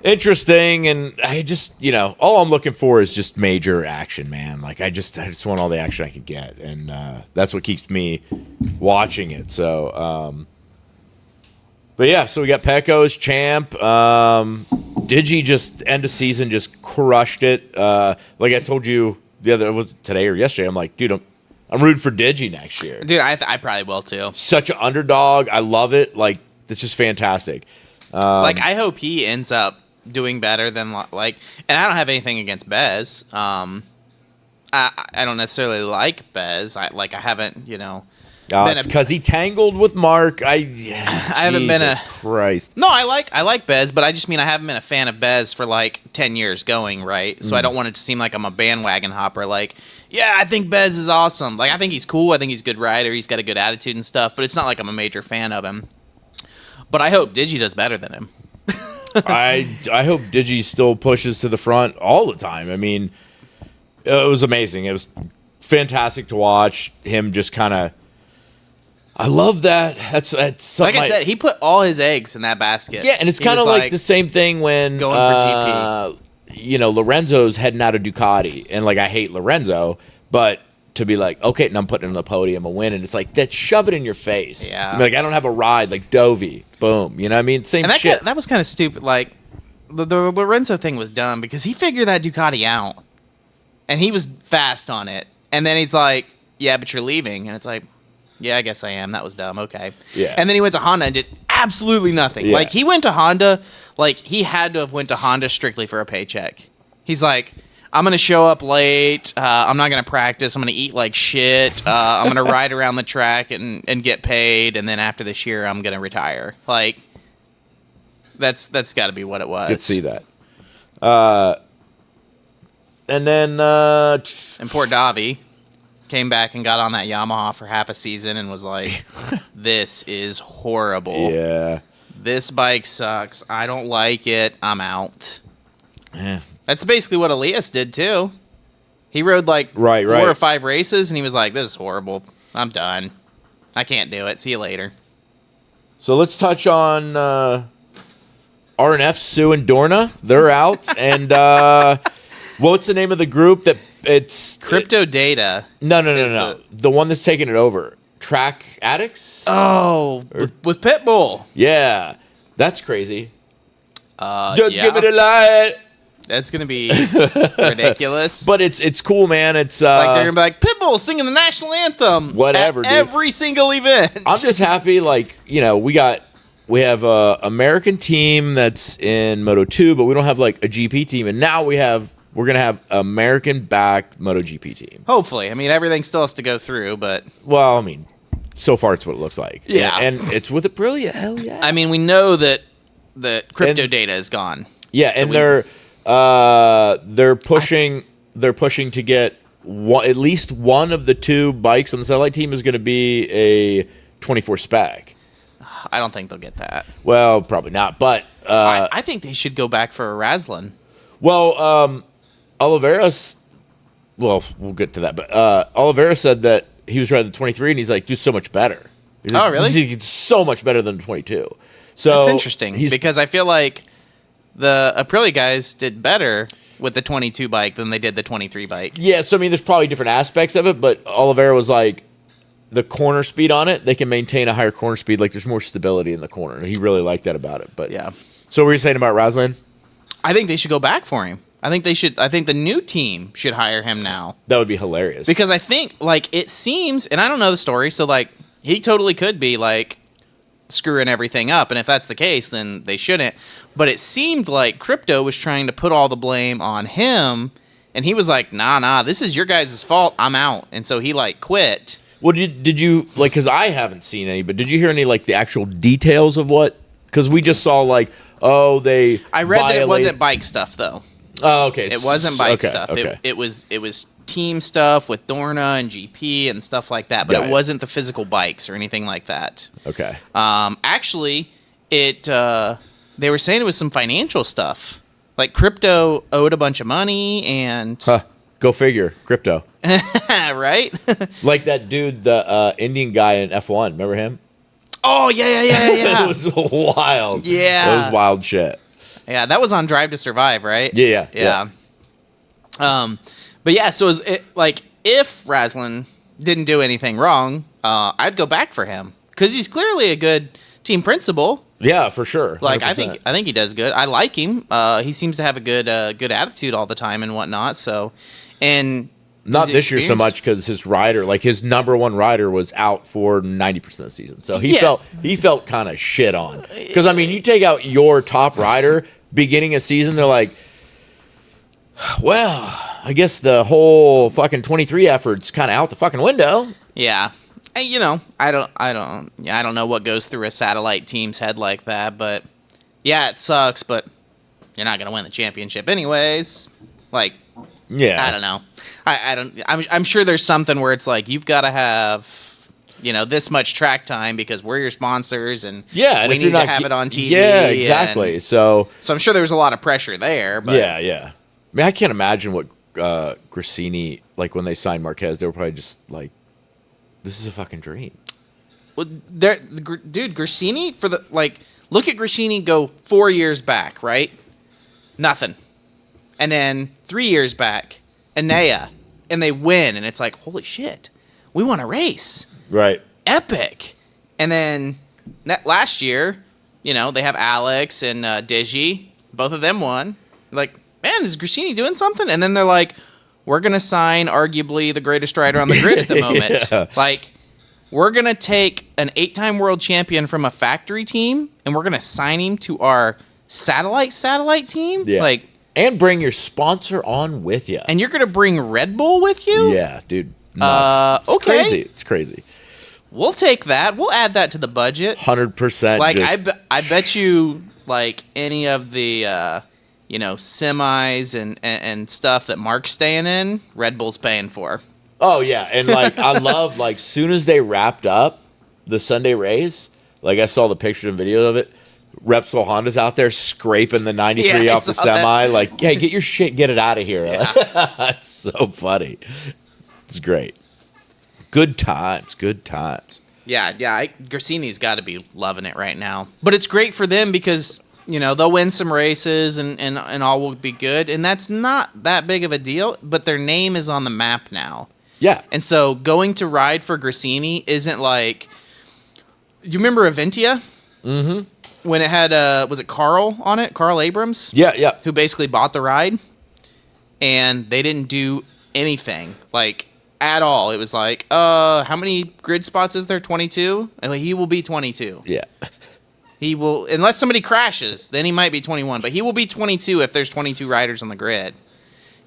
interesting, and I just, you know, all I'm looking for is just major action, man. Like, I just want all the action I can get, and that's what keeps me watching it. So, but yeah, so we got Pecco's champ. Digi just end of season just crushed it. Like I told you was it today or yesterday? I'm like, dude, I'm rooting for Digi next year. Dude, I probably will too. Such an underdog. I love it. Like, it's just fantastic. Like, I hope he ends up doing better than, like, and I don't have anything against Bez. I don't necessarily like Bez. I haven't, you know. It's because he tangled with Mark. I haven't been a Christ. No, I like Bez, but I just mean I haven't been a fan of Bez for like 10 years going, right? So I don't want it to seem like I'm a bandwagon hopper. Like, yeah, I think Bez is awesome. Like, I think he's cool. I think he's a good rider. He's got a good attitude and stuff. But it's not like I'm a major fan of him. But I hope Digi does better than him. I hope Digi still pushes to the front all the time. I mean, it was amazing. It was fantastic to watch him just kind of. I love that. That's something. Like I said, he put all his eggs in that basket. Yeah, and it's kind of like the same thing when going for GP. You know, Lorenzo's heading out of Ducati, and like, I hate Lorenzo, but to be like, okay, and I'm putting him on the podium, a win, and it's like, that shove it in your face. Yeah. Like, I don't have a ride like Dovey. Boom. You know what I mean? Same and shit. That was kind of stupid. Like, the Lorenzo thing was dumb because he figured that Ducati out, and he was fast on it. And then he's like, yeah, but you're leaving. And it's like, yeah, I guess I am. That was dumb. Okay. Yeah. And then he went to Honda and did absolutely nothing. Yeah. Like, he went to Honda, like, he had to have went to Honda strictly for a paycheck. He's like, I'm going to show up late. I'm not going to practice. I'm going to eat like shit. I'm going to ride around the track and get paid. And then after this year, I'm going to retire. Like, that's got to be what it was. Could see that. And then And poor Davi came back and got on that Yamaha for half a season and was like, this is horrible. yeah. This bike sucks. I don't like it. I'm out. Eh. That's basically what Elias did, too. He rode like four or 5 races, and he was like, this is horrible. I'm done. I can't do it. See you later. So let's touch on RNF, Sue, and Dorna. They're out. And what's the name of the group that it's... Crypto Data. No. The one that's taking it over. Track Addicts? Oh, with Pitbull. Yeah. That's crazy. Yeah. Give it a light. That's going to be ridiculous. But it's cool, man. It's like, they're going to be like, Pitbull singing the national anthem. Whatever, at dude. every single event. I'm just happy, like, you know, we have a American team that's in Moto 2, but we don't have like a GP team, and now we're gonna have American backed MotoGP team. Hopefully. I mean, everything still has to go through, but Well, I mean, so far it's what it looks like. Yeah. And it's with Aprilia. Hell yeah. I mean, we know that the crypto data is gone. Yeah, and they're pushing to get at least one of the 2 bikes on the satellite team is going to be a 24 spec. I don't think they'll get that. Well, probably not, but I think they should go back for a Raslin. well, Oliveira's well, we'll get to that. But Oliveira said that he was riding the 23, and he's like, dude, so much better. He's like, really? He's so much better than the 22. So That's interesting because I feel like the Aprilia guys did better with the 22 bike than they did the 23 bike. Yeah, so I mean, there's probably different aspects of it, but Oliveira was like, the corner speed on it, they can maintain a higher corner speed. Like, there's more stability in the corner. And he really liked that about it. But yeah. So what were you saying about Razlan? I think they should go back for him. I think the new team should hire him now. That would be hilarious. Because I think, like, it seems, and I don't know the story, so, like, he totally could be, like, screwing everything up. And if that's the case, then they shouldn't. But it seemed like Crypto was trying to put all the blame on him. And he was like, nah, this is your guys' fault. I'm out. And so he, like, quit. Well, did you, like, because I haven't seen any, but did you hear any, like, the actual details of what? Because we just saw, like, I read that it wasn't bike stuff, though. Oh, okay. It wasn't bike stuff. Okay. It was team stuff with Dorna and GP and stuff like that, but it wasn't the physical bikes or anything like that. Okay. Actually, they were saying it was some financial stuff. Like, Crypto owed a bunch of money and... Go figure. Crypto. Right? Like that dude, the Indian guy in F1. Remember him? Oh, yeah. It was wild. Yeah. It was wild shit. Yeah, that was on Drive to Survive, right? Yeah. But yeah, so if Razlan didn't do anything wrong, I'd go back for him because he's clearly a good team principal. Yeah, for sure. 100%. Like I think he does good. I like him. He seems to have a good attitude all the time and whatnot. So, and not this year so much because his rider, like his number one rider, was out for 90% of the season. So he felt kind of shit on. Because I mean, you take out your top rider beginning of season, they're like, well, I guess the whole fucking 23 effort's kind of out the fucking window. Yeah. And, I don't know what goes through a satellite team's head like that, but yeah, it sucks, but you're not going to win the championship anyways. Like, yeah. I don't know. I'm sure there's something where it's like, you've got to have, this much track time because we're your sponsors and and we if need you're to not have it on TV. Yeah, exactly. So I'm sure there was a lot of pressure there, but yeah. I mean, I can't imagine what Grassini, like when they signed Marquez, they were probably just like, this is a fucking dream. Well, dude, Grassini look at Grassini go 4 years back, right? Nothing. And then 3 years back, Enea, and they win, and it's like, holy shit, we won a race. Right. Epic. And then last year, they have Alex and Digi. Both of them won. Like, man, is Grassini doing something? And then they're like, we're going to sign arguably the greatest rider on the grid at the moment. Yeah. Like, we're going to take an 8-time world champion from a factory team, and we're going to sign him to our satellite team. Yeah. Like, and bring your sponsor on with you. And you're going to bring Red Bull with you? Yeah, dude. Nuts. It's okay. crazy. It's crazy. We'll take that. We'll add that to the budget. 100%. Like, I bet you, like, any of the... semis and stuff that Mark's staying in, Red Bull's paying for. Oh, yeah. And, like, I love, like, soon as they wrapped up the Sunday race, like, I saw the pictures and videos of it, Repsol Honda's out there scraping the 93 off the semi. That. Like, hey, get your shit, get it out of here. Yeah. It's so funny. It's great. Good times. Yeah. Grassini's got to be loving it right now. But it's great for them because... they'll win some races and all will be good. And that's not that big of a deal, but their name is on the map now. Yeah. And so going to ride for Grassini isn't like... Do you remember Aventia? Mm-hmm. When it had, was it Carl on it? Carl Abrams? Yeah. Who basically bought the ride. And they didn't do anything, like, at all. It was like, how many grid spots is there? 22? And he will be 22. Yeah. He will, unless somebody crashes, then he might be 21. But he will be 22 if there's 22 riders on the grid.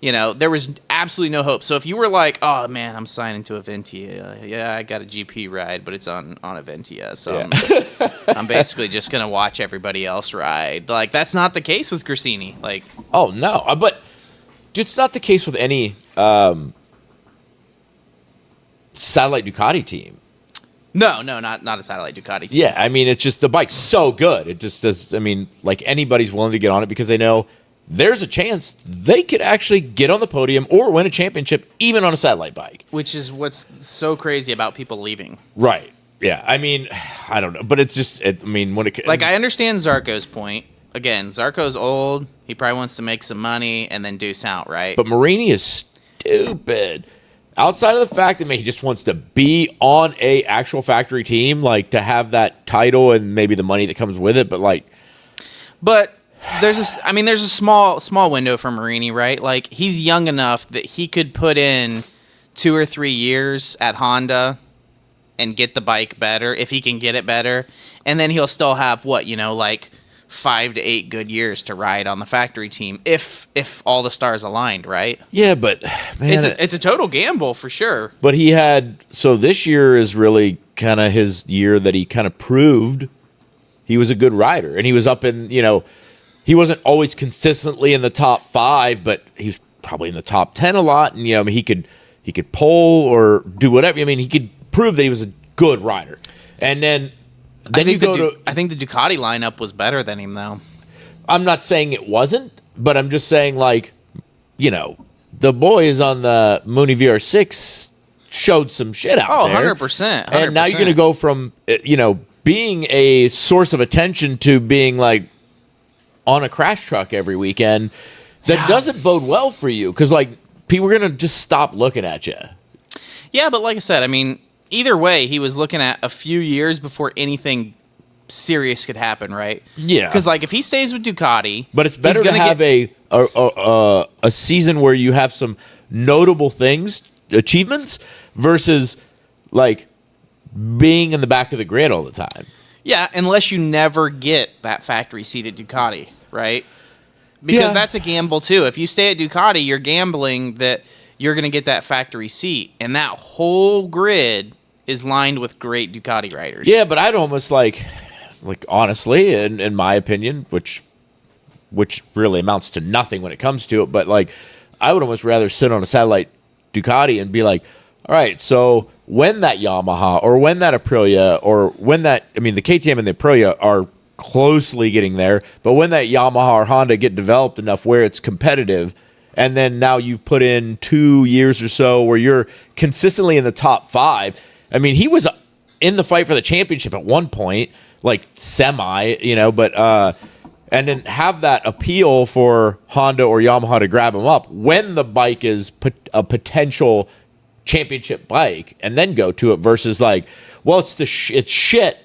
There was absolutely no hope. So if you were like, oh, man, I'm signing to Aventia. Yeah, I got a GP ride, but it's on Aventia. So yeah. I'm basically just going to watch everybody else ride. Like, that's not the case with Grassini. Like, oh, no. But it's not the case with any satellite Ducati team. No, not a satellite Ducati team. Yeah, I mean, it's just the bike's so good. It just does. I mean, like anybody's willing to get on it because they know there's a chance they could actually get on the podium or win a championship even on a satellite bike. Which is what's so crazy about people leaving. Right. Yeah. I mean, I don't know, but it's just, when it Like, I understand Zarco's point. Again, Zarco's old. He probably wants to make some money and then deuce out, right? but Marini is stupid. Outside of the fact that he just wants to be on a actual factory team, like to have that title and maybe the money that comes with it, But there's a small window for Marini, right? Like, he's young enough that he could put in 2 or 3 years at Honda and get the bike better if he can get it better, and then he'll still have like 5 to 8 good years to ride on the factory team if all the stars aligned, right? yeah, but man, It's a total gamble for sure. but this year is really kind of his year that he kind of proved he was a good rider, and he was up in, he wasn't always consistently in the top 5, but he was probably in the top 10 a lot, and he could pole or do whatever. He could prove that he was a good rider, and then I think the Ducati lineup was better than him, though. I'm not saying it wasn't, but I'm just saying, the boys on the Mooney VR6 showed some shit out there. 100%. And now you're going to go from, being a source of attention to being, on a crash truck every weekend. That doesn't bode well for you because, people are going to just stop looking at you. Yeah, but like I said, either way, he was looking at a few years before anything serious could happen, right? Yeah. Because if he stays with Ducati, But it's better to have a season where you have some notable achievements, versus being in the back of the grid all the time. Yeah, unless you never get that factory seat at Ducati, right? Because that's a gamble too. If you stay at Ducati, you're gambling that you're going to get that factory seat, and that whole grid is lined with great Ducati riders. Yeah, but I'd almost honestly, in my opinion, which really amounts to nothing when it comes to it, but I would almost rather sit on a satellite Ducati and be like, all right, so when that Yamaha or when that Aprilia or when the KTM and the Aprilia are closely getting there, but when that Yamaha or Honda get developed enough where it's competitive, and then now you've put in 2 years or so where you're consistently in the top 5. He was in the fight for the championship at one point, semi, but and then have that appeal for Honda or Yamaha to grab him up when the bike is a potential championship bike, and then go to it versus it's shit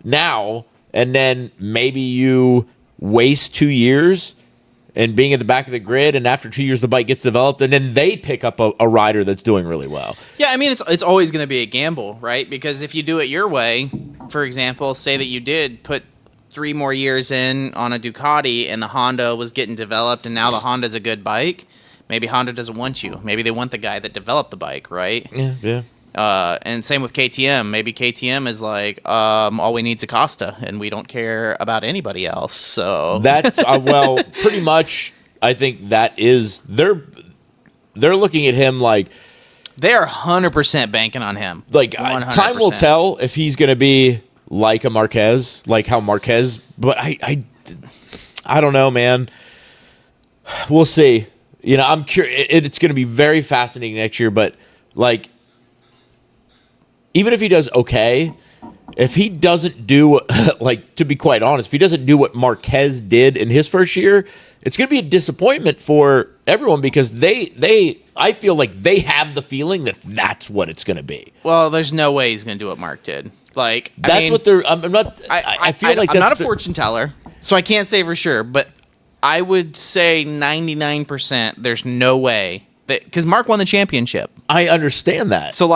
now, and then maybe you waste 2 years and being at the back of the grid, and after 2 years the bike gets developed, and then they pick up a rider that's doing really well. Yeah, it's always going to be a gamble, right? Because if you do it your way, for example, say that you did put 3 more years in on a Ducati and the Honda was getting developed, and now the Honda's a good bike, maybe Honda doesn't want you. Maybe they want the guy that developed the bike, right? Yeah. And same with KTM. Maybe KTM is all we need is Acosta, and we don't care about anybody else. So that's pretty much. I think that is they're looking at him they are 100% banking on him. 100%. Time will tell if he's going to be like a Marquez, how Marquez. But I don't know, man. We'll see. I'm curious. It's going to be very fascinating next year, but even if he does okay, if he doesn't do, to be quite honest, if he doesn't do what Marquez did in his first year, it's going to be a disappointment for everyone because I feel like they have the feeling that that's what it's going to be. Well, there's no way he's going to do what Mark did. That's what they're. I'm not. I feel like I'm not a fortune teller, so I can't say for sure, but I would say 99%. There's no way that because Mark won the championship. I understand that. So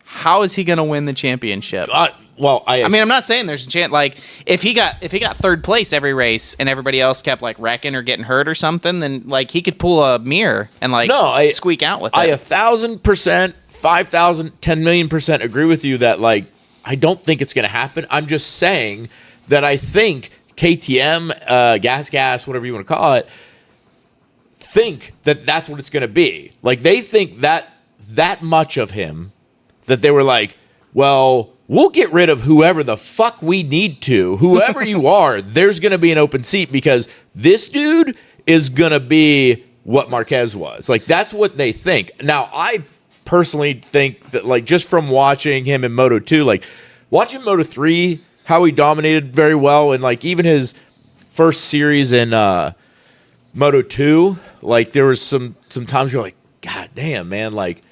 how is he going to win the championship? I'm not saying there's a chance. If he got 3rd place every race and everybody else kept wrecking or getting hurt or something, then he could pull a mirror and squeak out with it. I 1,000%, 5,000, 10 million% agree with you that I don't think it's going to happen. I'm just saying that I think KTM, gas, whatever you want to call it, think that that's what it's going to be. They think that much of him. That they were well, we'll get rid of whoever the fuck we need to. Whoever you are, there's going to be an open seat because this dude is going to be what Marquez was. Like, that's what they think. Now, I personally think that, like, just from watching him in Moto 2, like, watching Moto 3, how he dominated very well, and, like, even his first series in Moto 2, like, there was some times you're like, God damn, man, like,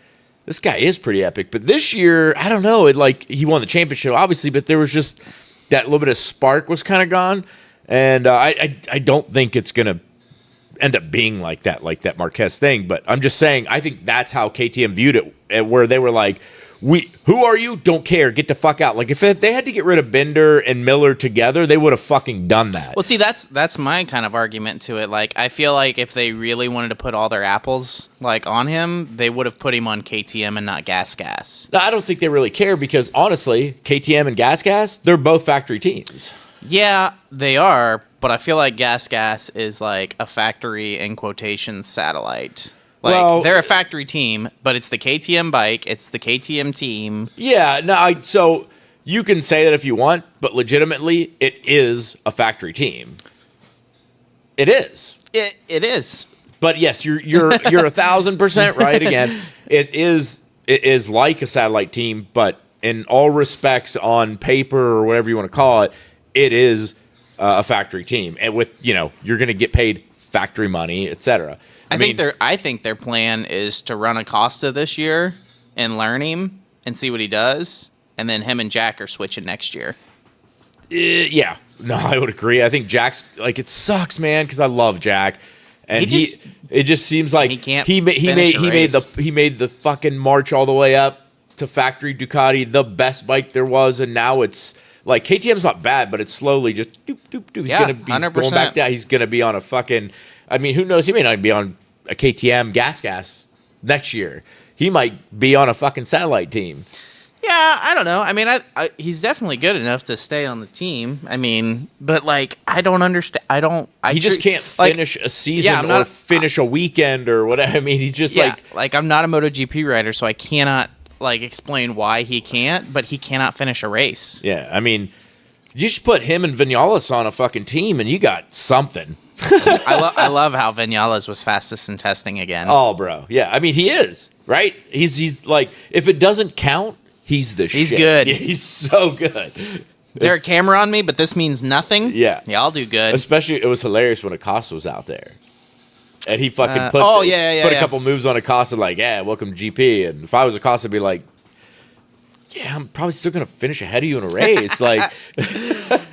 this guy is pretty epic. But this year, I don't know, he won the championship, obviously, but there was just that little bit of spark was kind of gone. And I don't think it's going to end up being like that Marquez thing. But I'm just saying, I think that's how KTM viewed it, where they were like, who are you? Don't care. Get the fuck out. Like, if they had to get rid of Binder and Miller together, they would have fucking done that. Well, see, that's my kind of argument to it. Like, I feel like if they really wanted to put all their apples, like, on him, they would have put him on KTM and not Gas. No, I don't think they really care because, honestly, KTM and Gas, they're both factory teams. Yeah, they are, but I feel like Gas is like a factory, in quotations, satellite. Like, Well, they're a factory team, but it's the KTM bike, it's the KTM team. Yeah, no, so you can say that if you want, but legitimately, it is a factory team. It is. It is. But yes, you're 1,000% right. Again, it is like a satellite team, but in all respects, on paper or whatever you want to call it, it is a factory team, and with you're going to get paid factory money, etc. I think their plan is to run Acosta this year and learn him and see what he does, and then him and Jack are switching next year. Yeah, no, I would agree. I think Jack's like, it sucks, man, because I love Jack, and it just seems like he can't. He made the fucking march all the way up to factory Ducati, the best bike there was, and now it's like KTM's not bad, but it's slowly just doop doop doop. He's going back down. He's gonna be on a fucking. I mean, who knows? He may not be on a KTM gas next year. He might be on a fucking satellite team. Yeah, I don't know. I mean, he's definitely good enough to stay on the team. I mean, but like, I don't understand. He just can't finish a season or finish a weekend or whatever. I mean, he's just like I'm not a MotoGP rider, so I cannot like explain why he can't, but he cannot finish a race. Yeah, I mean, you just put him and Vinales on a fucking team, and you got something. I love how Vinales was fastest in testing again. Oh, bro. Yeah, I mean, he is, right? He's like, if it doesn't count, he's the shit. He's good. Yeah, he's so good. Is there a camera on me, but this means nothing? Yeah. Yeah, I'll do good. Especially, it was hilarious when Acosta was out there. And he fucking put a couple moves on Acosta, like, yeah, welcome GP. And if I was Acosta, I'd be like, yeah, I'm probably still going to finish ahead of you in a race. Like,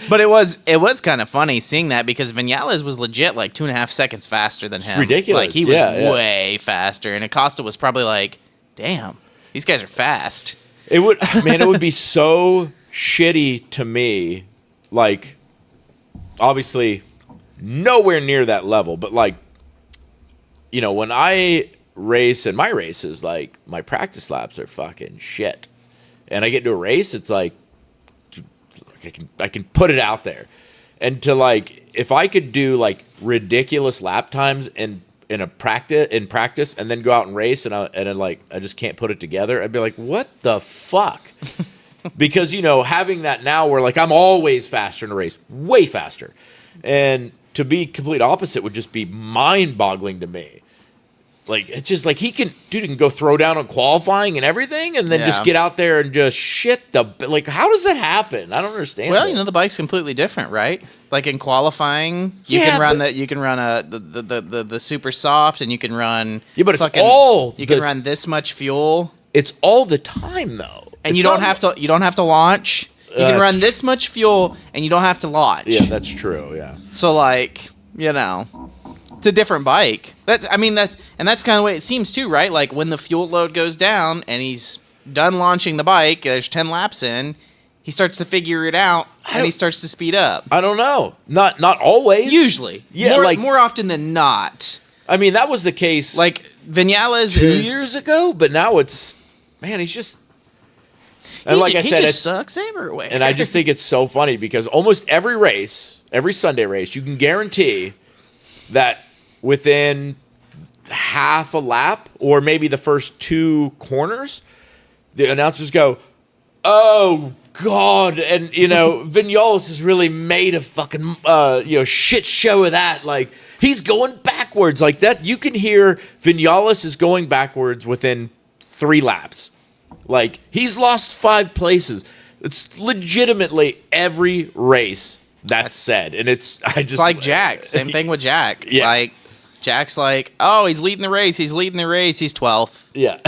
but it was kind of funny seeing that because Vinales was legit like 2.5 seconds faster than him. It's ridiculous. Like, he was way faster. And Acosta was probably like, damn, these guys are fast. It would be so shitty to me. Like, obviously, nowhere near that level. But, like, when I race in my races, like, my practice laps are fucking shit. And I get to a race, it's like I can put it out there. And to like, if I could do like ridiculous lap times in practice and then go out and race and I just can't put it together, I'd be like, what the fuck? Because having that now where like I'm always faster in a race, way faster. And to be complete opposite would just be mind-boggling to me. Like, it's just like he can go throw down on qualifying and everything, and then just get out there and just shit like, how does that happen? I don't understand. Well, the bike's completely different, right? Like in qualifying, you can run the super soft, and you can run but it's can run this much fuel. It's all the time though, and you don't have to launch. You can run this much fuel, and you don't have to launch. Yeah, that's true. Yeah. So like, it's a different bike. That's kind of the way it seems too, right? Like when the fuel load goes down and he's done launching the bike, there's 10 laps in, he starts to figure it out and he starts to speed up. I don't know. Not always. Usually. Yeah, more often than not. I mean, that was the case like Vinales 2 years ago, but now it's, man, he's just, and like I said, it sucks everywhere. And I just think it's so funny because almost every race, every Sunday race, you can guarantee that within half a lap or maybe the first 2 corners, the announcers go, oh, God, and Vinales has really made a fucking shit show of that. Like he's going backwards like that. You can hear Vinales is going backwards within 3 laps. Like he's lost 5 places. It's legitimately every race that's said, and it's like Jack. Same thing with Jack. Yeah. Like Jack's like, oh, he's leading the race. He's 12th. Yeah.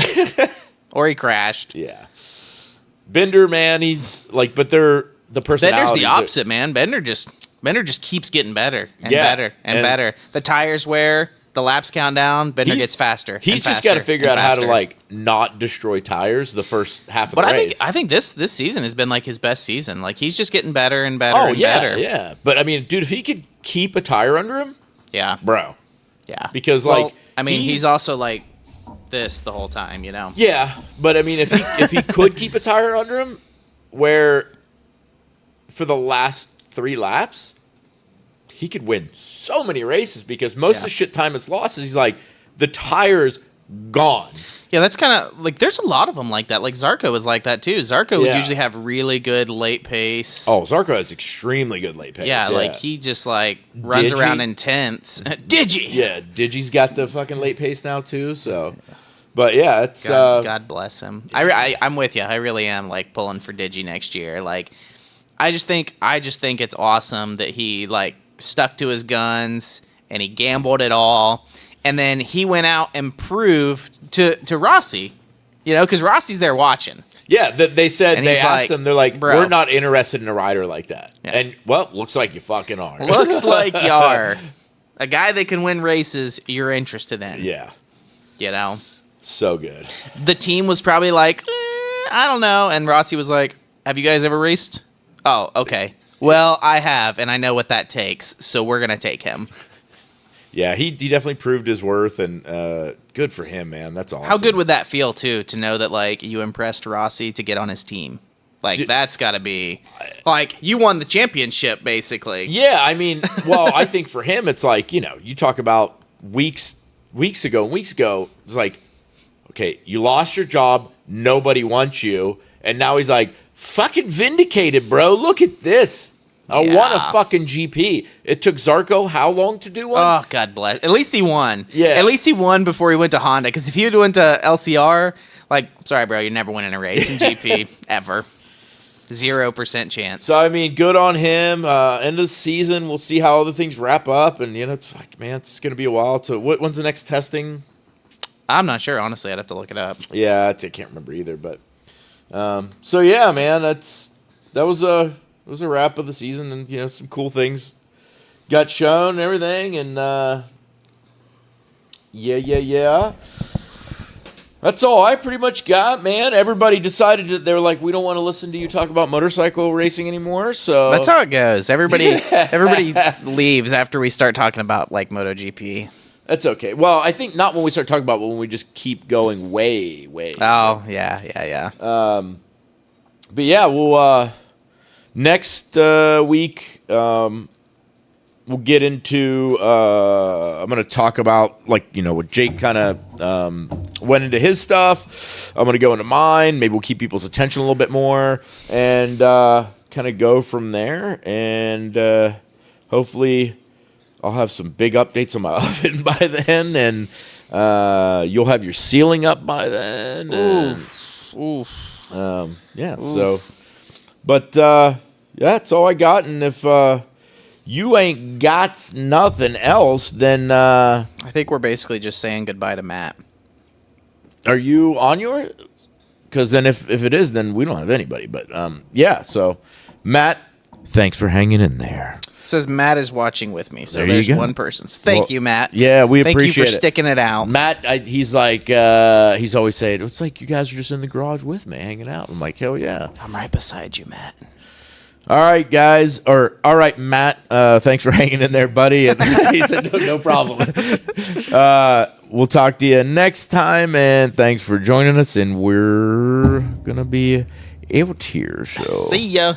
Or he crashed. Yeah. Bender, man, he's like, but they're the personalities. Bender's the opposite, man. Bender just keeps getting better and better and better. The tires wear, the laps count down. Bender gets faster. He's just got to figure out how to like not destroy tires the first half of the race. I think this season has been like his best season. Like he's just getting better and better and better. Yeah. But I mean, dude, if he could keep a tire under him, yeah, bro, yeah, because he's also like this the whole time, Yeah, but I mean, if he could keep a tire under him, where for the last 3 laps, he could win so many races because most of the shit time it's lost is he's like the tire's gone. Yeah, that's kind of like there's a lot of them like that. Like Zarco was like that too. Zarco would usually have really good late pace. Oh, Zarco has extremely good late pace. Yeah, like he just like runs around in tenths. Digi. Yeah, Digi's got the fucking late pace now too. So, but yeah, it's God bless him. I'm with you. I really am like pulling for Digi next year. Like, I just think it's awesome that he like stuck to his guns and he gambled it all. And then he went out and proved to Rossi, because Rossi's there watching. Yeah, they said, and they asked him, they're like, bro, we're not interested in a rider like that. Yeah. And, well, looks like you fucking are. Looks like you are. A guy that can win races you're interested in. Yeah. So good. The team was probably like, I don't know. And Rossi was like, have you guys ever raced? Oh, okay. Well, I have, and I know what that takes, so we're going to take him. Yeah, he definitely proved his worth, and good for him, man. That's awesome. How good would that feel, too, to know that, like, you impressed Rossi to get on his team? Like, that's got to be, like, you won the championship, basically. Yeah, I mean, well, I think for him, it's like, you talk about weeks ago, it's like, okay, you lost your job, nobody wants you, and now he's like, fucking vindicated, bro. Look at this. I won a fucking GP. It took Zarco how long to do one? Oh, God bless. At least he won. Yeah. At least he won before he went to Honda. Because if he had went to LCR, like, sorry, bro, you're never winning a race in GP ever. 0% chance. So, I mean, good on him. End of the season, we'll see how other things wrap up. And, it's like, man, it's going to be a while. When's the next testing? I'm not sure, honestly. I'd have to look it up. Yeah, I can't remember either. But, so, yeah, man, that was a wrap of the season, and some cool things got shown and everything, and yeah. That's all I pretty much got, man. Everybody decided that they were like, we don't want to listen to you talk about motorcycle racing anymore. So that's how it goes. Everybody leaves after we start talking about like MotoGP. That's okay. Well, I think not when we start talking about, but when we just keep going way. Oh yeah. But yeah, we'll. Next week, we'll get into. I'm going to talk about what Jake kind of went into his stuff. I'm going to go into mine. Maybe we'll keep people's attention a little bit more and kind of go from there. And hopefully, I'll have some big updates on my oven by then, and you'll have your ceiling up by then. Oof. Yeah. Oof. So. But, yeah, that's all I got. And if you ain't got nothing else, then... I think we're basically just saying goodbye to Matt. Are you on your... Because then if it is, then we don't have anybody. But, yeah, so, Matt, thanks for hanging in there. It says Matt is watching with me, so there's one person. Thank you, Matt. Yeah, we appreciate it. Thank you for sticking it out. Matt, he's like, he's always saying, it's like you guys are just in the garage with me, hanging out. I'm like, hell yeah. I'm right beside you, Matt. All right, guys. All right, Matt. Thanks for hanging in there, buddy. And he said, no problem. We'll talk to you next time, and thanks for joining us, and we're going to be out here. So. See ya.